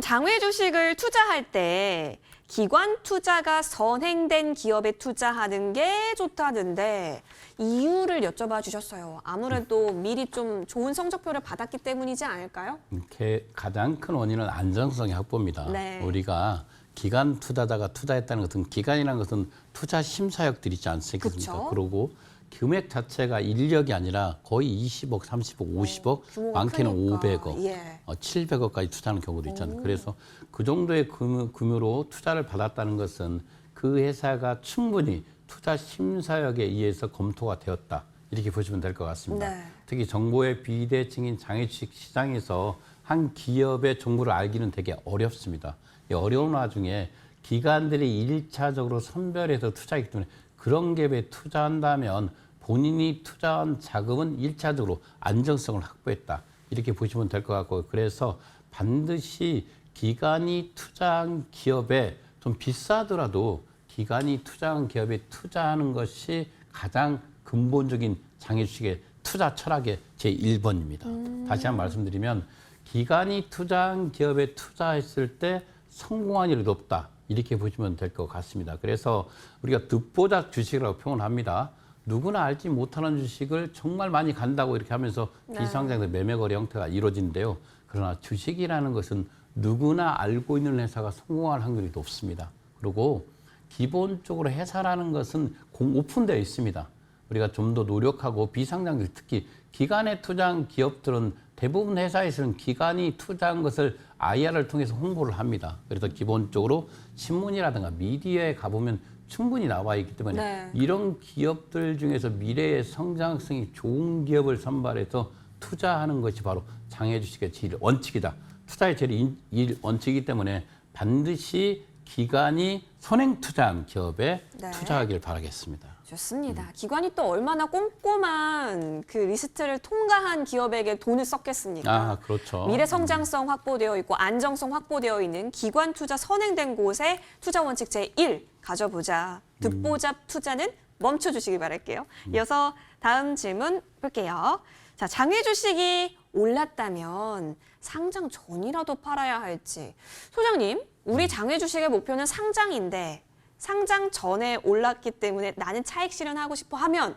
장외 주식을 투자할 때 기관 투자가 선행된 기업에 투자하는 게 좋다는데 이유를 여쭤봐 주셨어요. 아무래도 미리 좀 좋은 성적표를 받았기 때문이지 않을까요? 이렇게 가장 큰 원인은 안정성의 확보입니다. 네. 우리가 기관 투자자가 투자했다는 것은 기관이라는 것은 투자 심사역들이 있지 않습니까? 그쵸. 그리고 금액 자체가 1억이 아니라 거의 20억, 30억, 50억, 규모가 많게는 크니까. 500억, 예. 700억까지 투자하는 경우도 있잖아요. 그래서 그 정도의 규모로 투자를 받았다는 것은 그 회사가 충분히 투자 심사역에 의해서 검토가 되었다. 이렇게 보시면 될 것 같습니다. 네. 특히 정보의 비대칭인 장외주식 시장에서 한 기업의 정보를 알기는 되게 어렵습니다. 이 어려운 와중에 기관들이 일차적으로 선별해서 투자하기 때문에 그런 기업에 투자한다면 본인이 투자한 자금은 일차적으로 안정성을 확보했다. 이렇게 보시면 될 것 같고 그래서 반드시 기관이 투자한 기업에 좀 비싸더라도 기관이 투자한 기업에 투자하는 것이 가장 근본적인 장외주식의 투자 철학의 제1번입니다. 다시 한번 말씀드리면 기관이 투자한 기업에 투자했을 때 성공률이 높다. 이렇게 보시면 될 것 같습니다. 그래서 우리가 득보잡 주식이라고 표현합니다. 누구나 알지 못하는 주식을 정말 많이 간다고 이렇게 하면서 비상장에서 매매거래 형태가 이루어지는데요. 그러나 주식이라는 것은 누구나 알고 있는 회사가 성공할 확률이 높습니다. 그리고 기본적으로 회사라는 것은 오픈되어 있습니다. 우리가 좀 더 노력하고 비상장들 특히 기관에 투자한 기업들은 대부분 회사에서는 기관이 투자한 것을 IR을 통해서 홍보를 합니다. 그래서 기본적으로 신문이라든가 미디어에 가보면 충분히 나와 있기 때문에 네. 이런 기업들 중에서 미래의 성장성이 좋은 기업을 선발해서 투자하는 것이 바로 장외주식의 제1원칙이다. 투자의 제1원칙이기 때문에 반드시 기관이 선행 투자한 기업에 네. 투자하길 바라겠습니다. 좋습니다. 기관이 또 얼마나 꼼꼼한 그 리스트를 통과한 기업에게 돈을 썼겠습니까? 아, 그렇죠. 미래 성장성 확보되어 있고 안정성 확보되어 있는 기관 투자 선행된 곳에 투자 원칙 제1 가져보자. 듣보잡 투자는 멈춰주시기 바랄게요. 이어서 다음 질문 볼게요. 자, 장외 주식이 올랐다면 상장 전이라도 팔아야 할지. 소장님, 우리 장외 주식의 목표는 상장인데 상장 전에 올랐기 때문에 나는 차익 실현하고 싶어 하면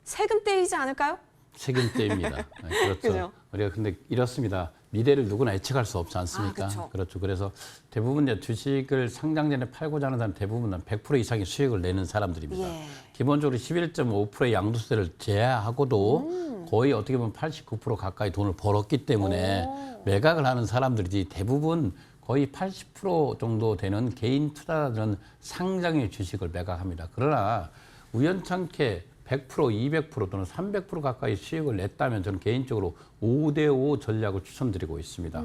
세금 떼이지 않을까요? 세금 때입니다. 네, 그렇죠. 그죠? 우리가 근데 이렇습니다. 미래를 누구나 예측할 수 없지 않습니까? 그쵸. 그렇죠. 그래서 대부분 이제 주식을 상장 전에 팔고자 하는 사람 대부분은 100% 이상의 수익을 내는 사람들입니다. 예. 기본적으로 11.5%의 양도세를 제외하고도 거의 어떻게 보면 89% 가까이 돈을 벌었기 때문에 매각을 하는 사람들이 대부분 거의 80% 정도 되는 개인 투자자들은 상장의 주식을 매각합니다. 그러나 우연찮게 100%, 200% 또는 300% 가까이 수익을 냈다면 저는 개인적으로 5대5 전략을 추천드리고 있습니다.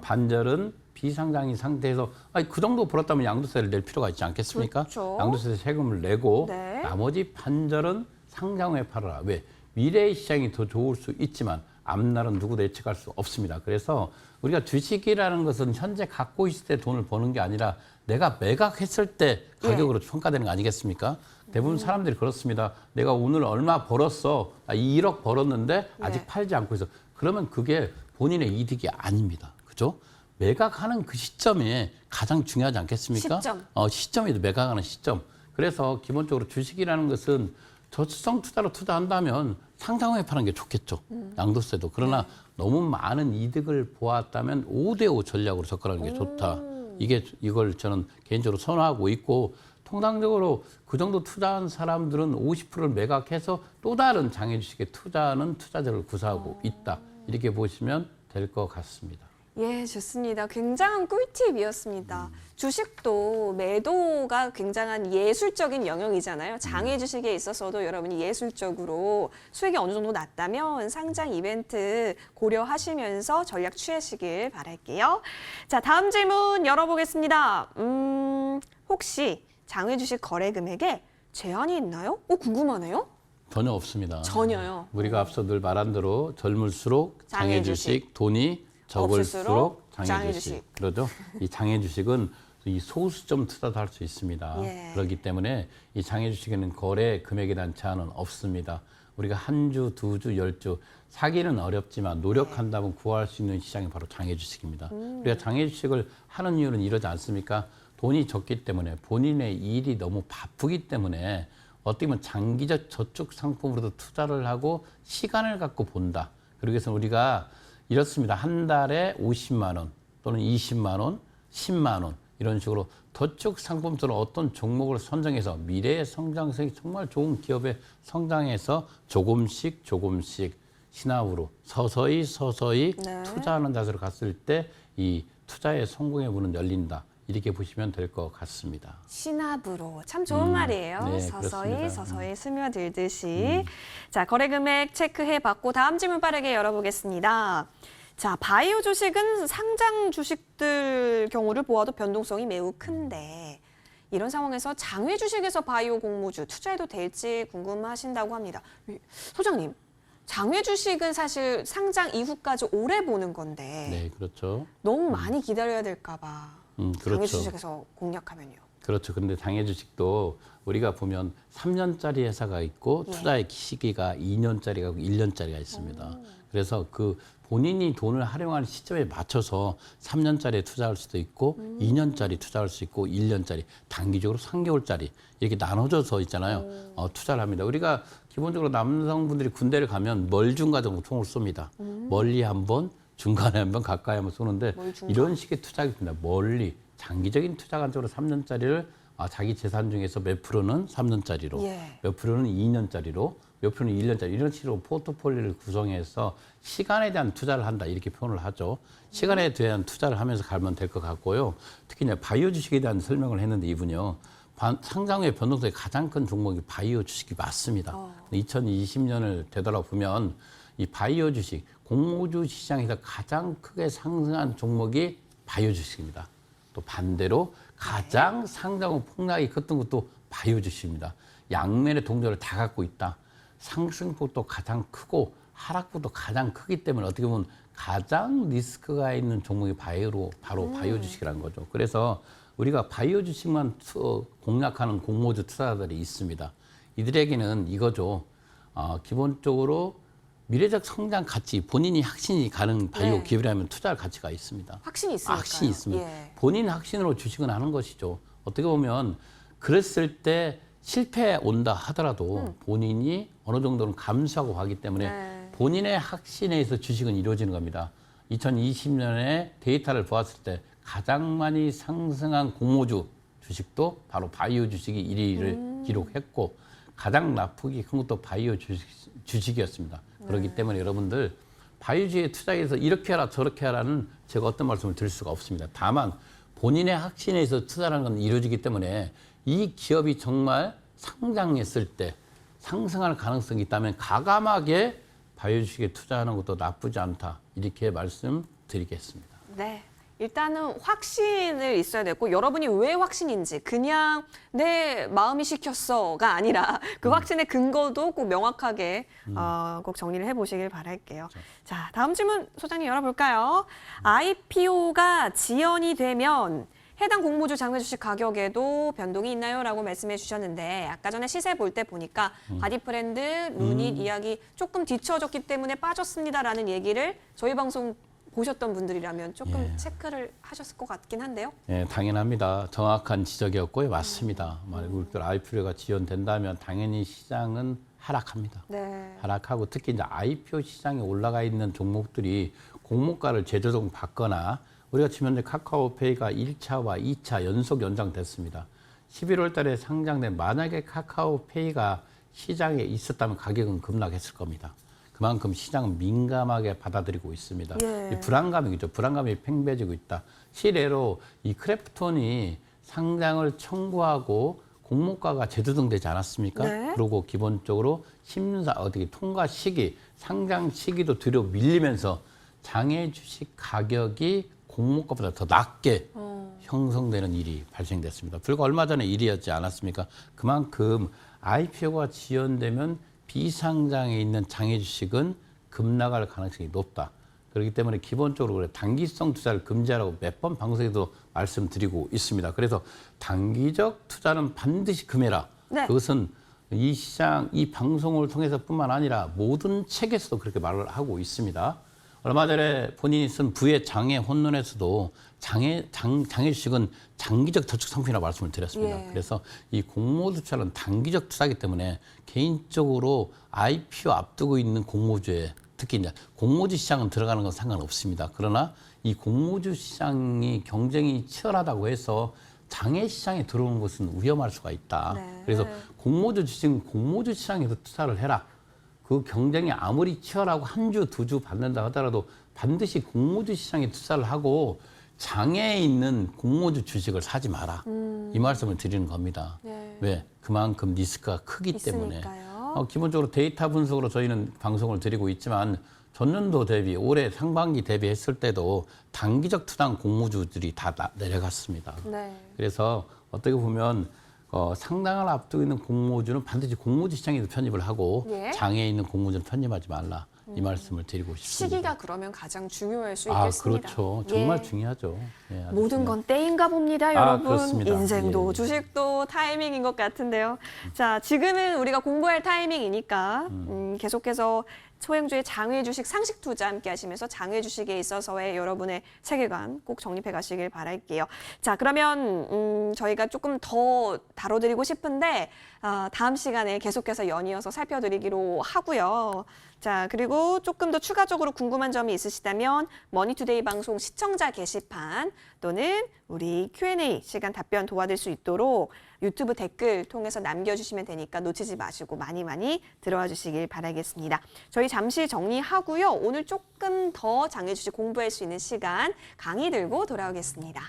반절은 비상장인 상태에서 그 정도 벌었다면 양도세를 낼 필요가 있지 않겠습니까? 그렇죠. 양도세 세금을 내고 네. 나머지 반절은 상장 후에 팔아라. 왜? 미래의 시장이 더 좋을 수 있지만 앞날은 누구도 예측할 수 없습니다. 그래서 우리가 주식이라는 것은 현재 갖고 있을 때 돈을 버는 게 아니라 내가 매각했을 때 가격으로 평가되는 거 아니겠습니까? 대부분 사람들이 그렇습니다. 내가 오늘 얼마 벌었어. 1억 벌었는데 아직 팔지 않고 있어. 그러면 그게 본인의 이득이 아닙니다. 그죠? 매각하는 그 시점에 가장 중요하지 않겠습니까? 시점. 시점에도 매각하는 시점. 그래서 기본적으로 주식이라는 것은 저수성 투자로 투자한다면 상장 후에 파는 게 좋겠죠. 양도세도. 그러나 너무 많은 이득을 보았다면 5대5 전략으로 접근하는 게 좋다. 이걸 저는 개인적으로 선호하고 있고 통상적으로 그 정도 투자한 사람들은 50%를 매각해서 또 다른 장외 주식에 투자하는 투자자를 구사하고 있다. 이렇게 보시면 될 것 같습니다. 예, 좋습니다. 굉장한 꿀팁이었습니다. 주식도 매도가 굉장한 예술적인 영역이잖아요. 장외 주식에 있어서도 여러분이 예술적으로 수익이 어느 정도 났다면 상장 이벤트 고려하시면서 전략 취하시길 바랄게요. 자, 다음 질문 열어보겠습니다. 혹시 장외 주식 거래 금액에 제한이 있나요? 궁금하네요. 전혀 없습니다. 전혀요. 우리가 앞서 늘 말한 대로 젊을수록 장외 주식, 돈이 적을수록 장외 주식. 그러죠? 이 장외 주식은 이 소수점 투자도 할 수 있습니다. 예. 그렇기 때문에 이 장외 주식에는 거래 금액에 대한 제한은 없습니다. 우리가 한 주, 두 주, 10주 사기는 어렵지만 노력한다면 구할 수 있는 시장이 바로 장외 주식입니다. 우리가 장외 주식을 하는 이유는 이러지 않습니까? 돈이 적기 때문에 본인의 일이 너무 바쁘기 때문에 어떻게 보면 장기적 저축 상품으로도 투자를 하고 시간을 갖고 본다. 그러기 위해서 우리가 이렇습니다. 한 달에 50만 원 또는 20만 원, 10만 원 이런 식으로 저축 상품 또는 어떤 종목을 선정해서 미래의 성장성이 정말 좋은 기업에 성장해서 조금씩 신압으로 서서히 네. 투자하는 자세로 갔을 때 이 투자의 성공의 문은 열린다. 이렇게 보시면 될 것 같습니다. 신압으로 참 좋은 말이에요. 네, 서서히 그렇습니다. 스며들듯이. 자, 거래 금액 체크해봤고 다음 질문 빠르게 열어보겠습니다. 자, 바이오 주식은 상장 주식들 경우를 보아도 변동성이 매우 큰데 이런 상황에서 장외 주식에서 바이오 공모주 투자해도 될지 궁금하신다고 합니다. 소장님, 장외 주식은 사실 상장 이후까지 오래 보는 건데 네, 그렇죠. 너무 많이 기다려야 될까 봐. 장외 그렇죠. 주식에서 공략하면요. 그렇죠. 근데 장외 주식도 우리가 보면 3년짜리 회사가 있고 투자의 시기가 2년짜리가 있고 1년짜리가 있습니다. 그래서 그 본인이 돈을 활용하는 시점에 맞춰서 3년짜리에 투자할 수도 있고 2년짜리 투자할 수 있고 1년짜리 단기적으로 3개월짜리 이렇게 나눠져서 있잖아요. 투자를 합니다. 우리가 기본적으로 남성분들이 군대를 가면 멀중가정 총을 쏩니다. 멀리 한 번, 중간에 한 번, 가까이 한 번 쏘는데 이런 식의 투자가 있습니다. 멀리 장기적인 투자 관점으로 3년짜리를 자기 재산 중에서 몇 프로는 3년짜리로, 몇 프로는 2년짜리로, 몇 프로는 1년짜리 이런 식으로 포트폴리오를 구성해서 시간에 대한 투자를 한다 이렇게 표현을 하죠. 시간에 대한 투자를 하면서 가면 될 것 같고요. 특히 이제 바이오 주식에 대한 설명을 했는데 이분요. 상장 후의 변동성이 가장 큰 종목이 바이오 주식이 맞습니다. 2020년을 되돌아보면 이 바이오 주식, 공모주 시장에서 가장 크게 상승한 종목이 바이오 주식입니다. 또 반대로 가장 상장후 폭락이 컸던 것도 바이오 주식입니다. 양면의 동전을 다 갖고 있다. 상승폭도 가장 크고 하락폭도 가장 크기 때문에 어떻게 보면 가장 리스크가 있는 종목이 바로 바이오 주식이라는 거죠. 그래서 우리가 바이오 주식만 공략하는 공모주 투자자들이 있습니다. 이들에게는 이거죠. 기본적으로 미래적 성장 가치, 본인이 확신이 가는 바이오 네. 기업이라면 투자할 가치가 있습니다. 확신이 있으니까요. 확신이 있습니다. 예. 본인 확신으로 주식은 하는 것이죠. 어떻게 보면 그랬을 때 실패 온다 하더라도 본인이 어느 정도는 감수하고 가기 때문에 네. 본인의 확신에 의해서 주식은 이루어지는 겁니다. 2020년에 데이터를 보았을 때 가장 많이 상승한 공모주 주식도 바로 바이오 주식이 1위를 기록했고 가장 납폭이 큰 것도 바이오 주식이었습니다. 그렇기 때문에 여러분들 바이오주에 투자해서 이렇게 하라 저렇게 하라는 제가 어떤 말씀을 드릴 수가 없습니다. 다만 본인의 확신에 의해서 투자라는 건 이루어지기 때문에 이 기업이 정말 상장했을 때 상승할 가능성이 있다면 과감하게 바이오 주식에 투자하는 것도 나쁘지 않다. 이렇게 말씀드리겠습니다. 네. 일단은 확신을 있어야 되고 여러분이 왜 확신인지 그냥 내 마음이 시켰어가 아니라 그 확신의 근거도 꼭 명확하게 꼭 정리를 해보시길 바랄게요. 자, 다음 질문 소장님 열어볼까요? IPO가 지연이 되면 해당 공모주 장외주식 가격에도 변동이 있나요? 라고 말씀해 주셨는데 아까 전에 시세 볼 때 보니까 바디프렌드, 루닛 이야기 조금 뒤쳐졌기 때문에 빠졌습니다라는 얘기를 저희 방송 보셨던 분들이라면 조금 체크를 하셨을 것 같긴 한데요. 예, 당연합니다. 정확한 지적이었고요. 맞습니다. 만약 IPO가 지연된다면 당연히 시장은 하락합니다. 네. 하락하고 특히 이제 IPO 시장에 올라가 있는 종목들이 공모가를 재조정 받거나 우리가 지금 현재 카카오페이가 1차와 2차 연속 연장됐습니다. 11월 달에 상장된 만약에 카카오페이가 시장에 있었다면 가격은 급락했을 겁니다. 그만큼 시장은 민감하게 받아들이고 있습니다. 예. 이 불안감이죠. 불안감이 팽배해지고 있다. 실례로 이 크래프톤이 상장을 청구하고 공모가가 재조정되지 않았습니까? 네. 그리고 기본적으로 통과 시기, 상장 시기도 뒤로 밀리면서 장외 주식 가격이 공모가보다 더 낮게 형성되는 일이 발생됐습니다. 불과 얼마 전에 일이었지 않았습니까? 그만큼 IPO가 지연되면 비상장에 있는 장외 주식은 급락할 가능성이 높다. 그렇기 때문에 기본적으로 단기성 투자를 금지하라고 몇 번 방송에도 말씀드리고 있습니다. 그래서 단기적 투자는 반드시 금해라. 네. 그것은 이 시장, 이 방송을 통해서뿐만 아니라 모든 책에서도 그렇게 말을 하고 있습니다. 얼마 전에 본인이 쓴 부의 장애 혼론에서도 장애 주식은 장기적 저축 상품이라고 말씀을 드렸습니다. 예. 그래서 이 공모주 투자는 단기적 투자이기 때문에 개인적으로 IPO 앞두고 있는 공모주에 특히 이제 공모주 시장은 들어가는 건 상관없습니다. 그러나 이 공모주 시장이 경쟁이 치열하다고 해서 장외 시장에 들어오는 것은 위험할 수가 있다. 네. 그래서 공모주 주식은 공모주 시장에서 투자를 해라. 그 경쟁이 아무리 치열하고 한 주, 두 주 받는다 하더라도 반드시 공모주 시장에 투자를 하고 장외에 있는 공모주 주식을 사지 마라. 이 말씀을 드리는 겁니다. 네. 왜? 그만큼 리스크가 크기 때문에. 있으니까요. 기본적으로 데이터 분석으로 저희는 방송을 드리고 있지만 전년도 대비, 올해 상반기 대비했을 때도 단기적 투자한 공모주들이 다 내려갔습니다. 네. 그래서 어떻게 보면 상당을 앞두고 있는 공모주는 반드시 공모주 시장에도 편입을 하고 예. 장외에 있는 공모주는 편입하지 말라. 이 말씀을 드리고 싶습니다. 시기가 그러면 가장 중요할 수 있겠습니다. 그렇죠. 정말 예. 중요하죠. 예, 아주 모든 중요하죠. 건 때인가 봅니다, 여러분. 그렇습니다. 인생도 예. 주식도 타이밍인 것 같은데요. 자, 지금은 우리가 공부할 타이밍이니까 계속해서 소행주의 장외 주식 상식 투자 함께 하시면서 장외 주식에 있어서의 여러분의 세계관 꼭 정립해 가시길 바랄게요. 자, 그러면 저희가 조금 더 다뤄드리고 싶은데 다음 시간에 계속해서 연이어서 살펴드리기로 하고요. 자, 그리고 조금 더 추가적으로 궁금한 점이 있으시다면 머니투데이 방송 시청자 게시판 또는 우리 Q&A 시간 답변 도와드릴 수 있도록 유튜브 댓글 통해서 남겨주시면 되니까 놓치지 마시고 많이 들어와 주시길 바라겠습니다. 저희 잠시 정리하고요. 오늘 조금 더 장외 주식 공부할 수 있는 시간 강의 들고 돌아오겠습니다.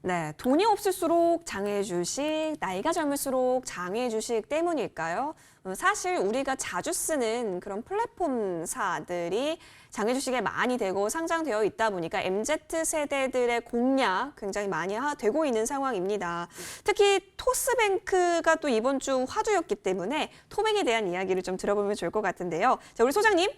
네, 돈이 없을수록 장외 주식, 나이가 젊을수록 장외 주식 때문일까요? 사실 우리가 자주 쓰는 그런 플랫폼사들이 장외 주식에 많이 되고 상장되어 있다 보니까 MZ 세대들의 공략 굉장히 많이 되고 있는 상황입니다. 특히 토스뱅크가 또 이번 주 화두였기 때문에 토뱅에 대한 이야기를 좀 들어보면 좋을 것 같은데요. 자, 우리 소장님.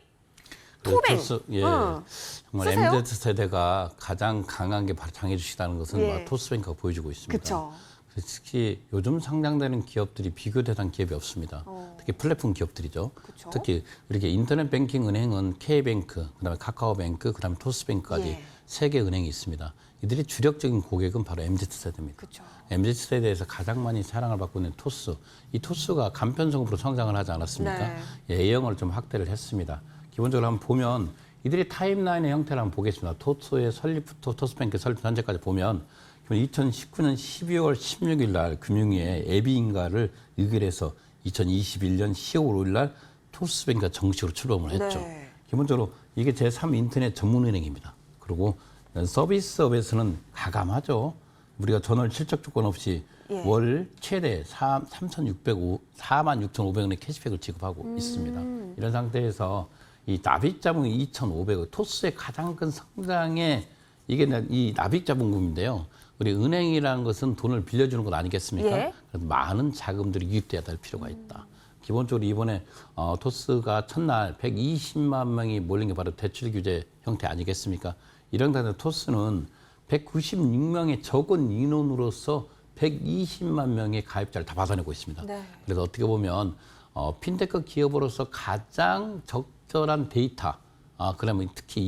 토뱅. 예. 정말 쓰세요? MZ 세대가 가장 강한 게 바로 장애 주식이라는 것은 예. 토스뱅크가 보여주고 있습니다. 그렇죠. 특히 요즘 상장되는 기업들이 비교 대상 기업이 없습니다. 특히 플랫폼 기업들이죠. 그쵸. 특히 이렇게 인터넷 뱅킹 은행은 K뱅크, 그다음에 카카오뱅크, 그다음에 토스뱅크까지 예. 3개 은행이 있습니다. 이들이 주력적인 고객은 바로 MZ 세대입니다. 그렇죠. MZ 세대에서 가장 많이 사랑을 받고 있는 토스. 이 토스가 간편성으로 성장을 하지 않았습니까? 네. A형을 좀 확대를 했습니다. 기본적으로 한번 보면 이들이 타임라인의 형태를 한번 보겠습니다. 토스의 설립부터 토스뱅크 설립 현재까지 보면 2019년 12월 16일 날 금융위에 애비인가를 의결해서 2021년 10월 5일 날 토스뱅크가 정식으로 출범을 했죠. 네. 기본적으로 이게 제3 인터넷 전문은행입니다. 그리고 서비스업에서는 가감하죠. 우리가 전월 실적 조건 없이 예. 월 최대 46,500원의 캐시백을 지급하고 있습니다. 이런 상태에서 이 납입자본이 2,500원, 토스의 가장 큰 성장에 이게 이 납입자본금인데요. 우리 은행이라는 것은 돈을 빌려주는 것 아니겠습니까? 예. 그래서 많은 자금들이 유입돼야 될 필요가 있다. 기본적으로 이번에 토스가 첫날 120만 명이 몰린 게 바로 대출 규제 형태 아니겠습니까? 이런 상태에서 토스는 196명의 적은 인원으로서 120만 명의 가입자를 다 받아내고 있습니다. 네. 그래서 어떻게 보면 핀테크 기업으로서 가장 적절한 데이터, 그러면 특히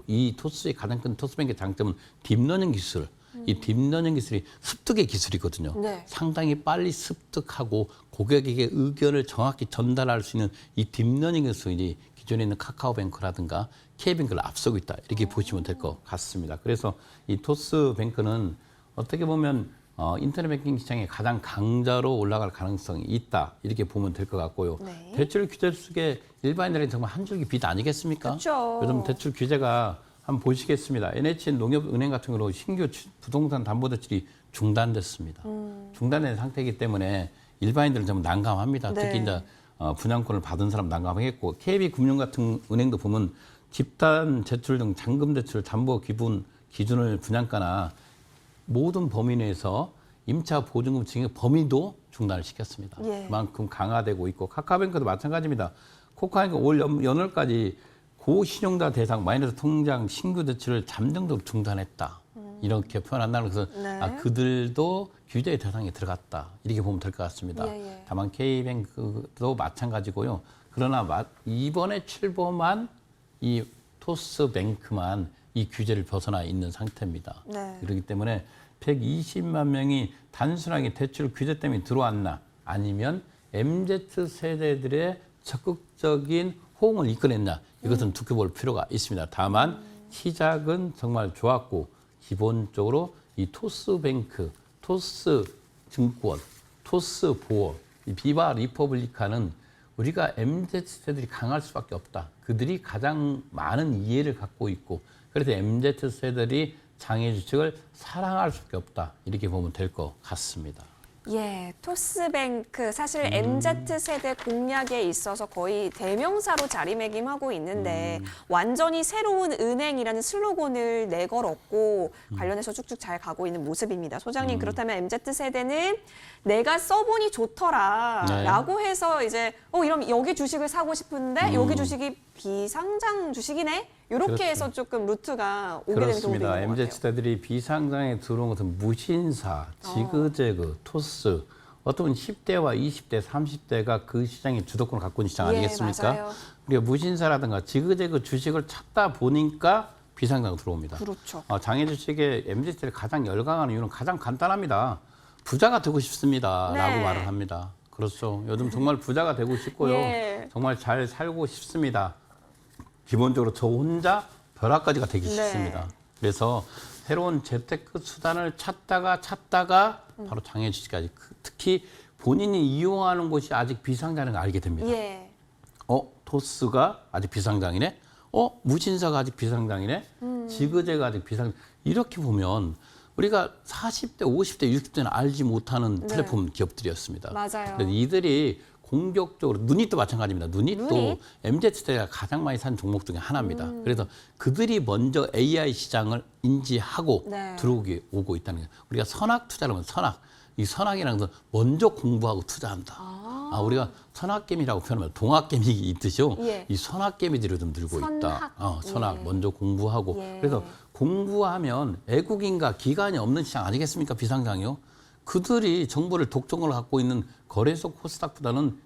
이 토스의 가장 큰 토스뱅크의 장점은 딥러닝 기술. 이 딥러닝 기술이 습득의 기술이거든요. 네. 상당히 빨리 습득하고 고객에게 의견을 정확히 전달할 수 있는 이 딥러닝 기술이 기존에 있는 카카오뱅크라든가 K뱅크를 앞서고 있다. 이렇게 보시면 될 것 같습니다. 그래서 이 토스뱅크는 어떻게 보면 인터넷 뱅킹 시장의 가장 강자로 올라갈 가능성이 있다. 이렇게 보면 될 것 같고요. 네. 대출 규제 속에 일반인들은 정말 한 줄기 빛 아니겠습니까? 그렇죠. 요즘 대출 규제가 한번 보시겠습니다. NHN 농협은행 같은 경우 신규 부동산 담보대출이 중단됐습니다. 중단된 상태이기 때문에 일반인들은 좀 난감합니다. 네. 특히 이제 분양권을 받은 사람 난감하겠고 KB금융 같은 은행도 보면 집단 대출 등 잔금 대출 담보 기준을 분양가나 모든 범위 내에서 임차 보증금 증액 범위도 중단을 시켰습니다. 예. 그만큼 강화되고 있고 카카오뱅크도 마찬가지입니다. 코카뱅크 올 연월까지 고신용자 대상 마이너스 통장 신규 대출을 잠정적으로 중단했다. 이렇게 표현한다는 것은 네. 그들도 규제의 대상에 들어갔다. 이렇게 보면 될 것 같습니다. 예, 예. 다만 K뱅크도 마찬가지고요. 그러나 이번에 출범한 이 토스뱅크만 이 규제를 벗어나 있는 상태입니다. 네. 그렇기 때문에 120만 명이 단순하게 대출 규제 때문에 들어왔나 아니면 MZ 세대들의 적극적인 호응을 이끌어냈나 이것은 두켜볼 필요가 있습니다. 다만 시작은 정말 좋았고 기본적으로 이 토스뱅크, 토스증권, 토스보험, 이 비바 리퍼블리카는 우리가 MZ 세대들이 강할 수밖에 없다. 그들이 가장 많은 이해를 갖고 있고 그래서 MZ 세대들이 장애 주식을 사랑할 수밖에 없다. 이렇게 보면 될 것 같습니다. 예, 토스뱅크 사실 MZ 세대 공략에 있어서 거의 대명사로 자리매김하고 있는데 완전히 새로운 은행이라는 슬로건을 내걸었고 관련해서 쭉쭉 잘 가고 있는 모습입니다. 소장님 그렇다면 MZ 세대는 내가 써보니 좋더라라고 해서 이제 이런 여기 주식을 사고 싶은데 여기 주식이 비상장 주식이네. 이렇게 그렇습니다. 해서 조금 루트가 오게 되는 경우도 있는 그렇습니다. 것 MZ 같아요. 세대들이 비상장에 들어온 것은 무신사, 지그재그, 토스, 어떤 10대와 20대, 30대가 그 시장의 주도권을 갖고 있는 시장 예, 아니겠습니까? 맞아요. 우리가 무신사라든가 지그재그 주식을 찾다 보니까 비상장으로 들어옵니다. 그렇죠. 장애 주식에 MZ세대를 가장 열광하는 이유는 가장 간단합니다. 부자가 되고 싶습니다. 네. 라고 말을 합니다. 그렇죠. 요즘 정말 부자가 되고 싶고요. 예. 정말 잘 살고 싶습니다. 기본적으로 저 혼자 벼락가지가 되기 네. 싫습니다. 그래서 새로운 재테크 수단을 찾다가 바로 장애 주식까지 특히 본인이 이용하는 곳이 아직 비상장인 걸 알게 됩니다. 예. 토스가 아직 비상장이네? 무신사가 아직 비상장이네? 지그재가 아직 비상. 이렇게 보면 우리가 40대, 50대, 60대는 알지 못하는 네. 플랫폼 기업들이었습니다. 맞아요. 그래서 이들이 공격적으로 누닛도 마찬가지입니다. 누닛도 누닛? MZ세대가 가장 많이 산 종목 중에 하나입니다. 그래서 그들이 먼저 AI 시장을 인지하고 네. 들어오게 오고 있다는 거예요. 우리가 선악 투자를 하면 선악. 이 선악이라는 것은 먼저 공부하고 투자한다. 우리가 선악개미라고 표현하면 동악개미 있듯이요. 예. 이 선악개미들이 좀 늘고 있다. 선악. 선악 예. 먼저 공부하고. 예. 그래서 공부하면 애국인과 기관이 없는 시장 아니겠습니까? 비상장이요. 그들이 정보를 독점을 갖고 있는 거래소 코스닥보다는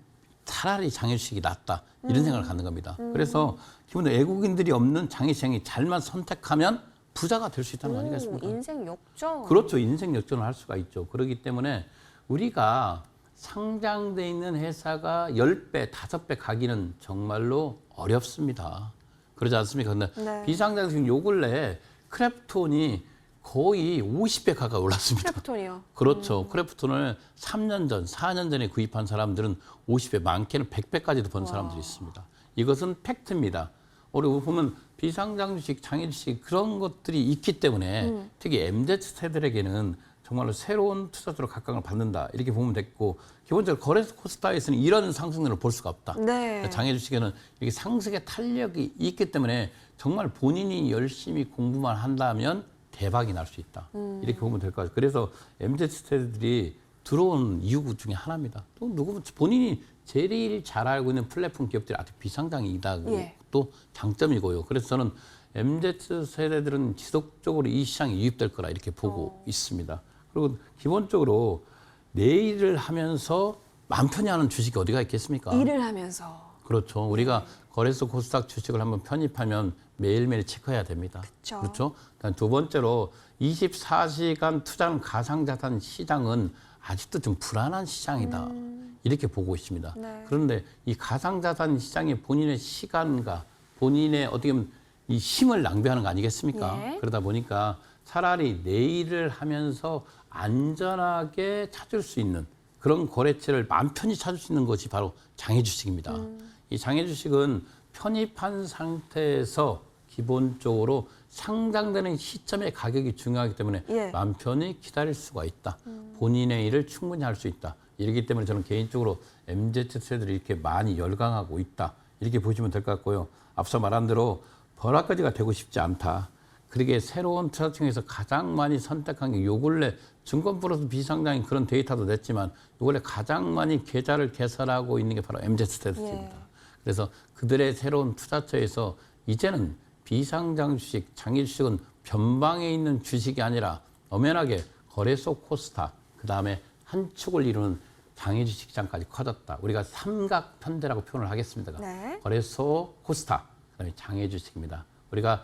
차라리 장애주식이 낫다. 이런 생각을 갖는 겁니다. 그래서 기본적으로 애국인들이 없는 장애시장이 잘만 선택하면 부자가 될 수 있다는 거 아니겠습니까? 인생 역전. 그렇죠. 인생 역전을 할 수가 있죠. 그렇기 때문에 우리가 상장돼 있는 회사가 10배, 5배 가기는 정말로 어렵습니다. 그러지 않습니까? 근데 네. 비상장 지금 요 근래 크래프톤이 거의 50배 가까이 올랐습니다. 크래프톤이요. 그렇죠. 크래프톤을 3년 전, 4년 전에 구입한 사람들은 50배, 많게는 100배까지도 번 사람들이 있습니다. 이것은 팩트입니다. 우리 보면 비상장 주식, 장애 주식 그런 것들이 있기 때문에 특히 MZ세대들에게는 정말로 새로운 투자처로 각광을 받는다. 이렇게 보면 됐고 기본적으로 거래소 코스닥에서는 이런 상승률을 볼 수가 없다. 네. 장애 주식에는 이게 상승의 탄력이 있기 때문에 정말 본인이 열심히 공부만 한다면 대박이 날 수 있다. 이렇게 보면 될 것 같아요. 그래서 MZ세대들이 들어온 이유 중에 하나입니다. 또 누구면 본인이 제일 잘 알고 있는 플랫폼 기업들이 아직 비상장이다. 예. 또 장점이고요. 그래서 저는 MZ세대들은 지속적으로 이 시장에 유입될 거라 이렇게 보고 있습니다. 그리고 기본적으로 내 일을 하면서 마음 편히 하는 주식이 어디가 있겠습니까? 일을 하면서. 그렇죠. 우리가 거래소 코스닥 주식을 한번 편입하면 매일매일 체크해야 됩니다. 그쵸. 그렇죠. 그다음 두 번째로 24시간 투자하는 가상자산 시장은 아직도 좀 불안한 시장이다. 이렇게 보고 있습니다. 네. 그런데 이 가상자산 시장에 본인의 시간과 본인의 어떻게 보면 이 힘을 낭비하는 거 아니겠습니까? 예. 그러다 보니까 차라리 내 일을 하면서 안전하게 찾을 수 있는 그런 거래처를 마음 편히 찾을 수 있는 것이 바로 장애주식입니다. 이 장애주식은 편입한 상태에서 기본적으로 상장되는 시점의 가격이 중요하기 때문에 예. 마음 편히 기다릴 수가 있다. 본인의 일을 충분히 할 수 있다. 이렇기 때문에 저는 개인적으로 MZ세대들이 이렇게 많이 열광하고 있다. 이렇게 보시면 될 것 같고요. 앞서 말한 대로 벼락가지가 되고 싶지 않다. 그러게 새로운 투자층에서 가장 많이 선택한 게 요 근래 증권 플러스 비상장인 그런 데이터도 냈지만 요 근래 가장 많이 계좌를 개설하고 있는 게 바로 MZ세대들입니다. 예. 그래서 그들의 새로운 투자처에서 이제는 비상장 주식, 장애 주식은 변방에 있는 주식이 아니라 엄연하게 거래소 코스닥, 그다음에 한 축을 이루는 장애 주식 시장까지 커졌다. 우리가 삼각 편대라고 표현을 하겠습니다. 네. 거래소 코스닥, 그다음에 장애 주식입니다. 우리가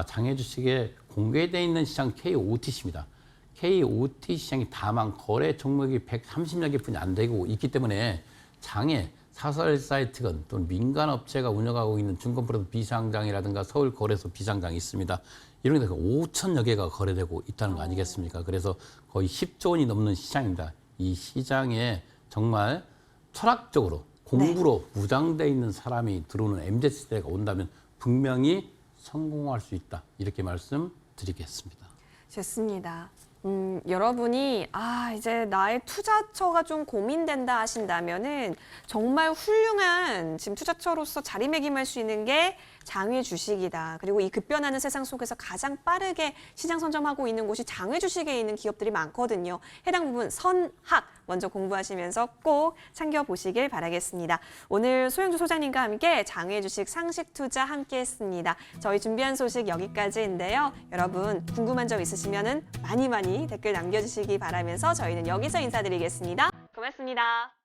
장애 주식에 공개되어 있는 시장 KOTC입니다. KOT 시장이 다만 거래 종목이 130여 개뿐이 안 되고 있기 때문에 장애 사설 사이트건 또는 민간 업체가 운영하고 있는 증권 플러스 비상장이라든가 서울 거래소 비상장이 있습니다. 이런 게 5천여 개가 거래되고 있다는 거 아니겠습니까? 그래서 거의 10조 원이 넘는 시장입니다. 이 시장에 정말 철학적으로 공부로 무장되어 있는 사람이 들어오는 MZ세대가 온다면 분명히 성공할 수 있다. 이렇게 말씀드리겠습니다. 좋습니다. 여러분이 이제 나의 투자처가 좀 고민된다 하신다면은 정말 훌륭한 지금 투자처로서 자리매김할 수 있는 게 장외 주식이다. 그리고 이 급변하는 세상 속에서 가장 빠르게 시장 선점하고 있는 곳이 장외 주식에 있는 기업들이 많거든요. 해당 부분 선학 먼저 공부하시면서 꼭 챙겨보시길 바라겠습니다. 오늘 소영주 소장님과 함께 장외 주식 상식 투자 함께했습니다. 저희 준비한 소식 여기까지인데요. 여러분 궁금한 점 있으시면은 많이 댓글 남겨주시기 바라면서 저희는 여기서 인사드리겠습니다. 고맙습니다. 고맙습니다.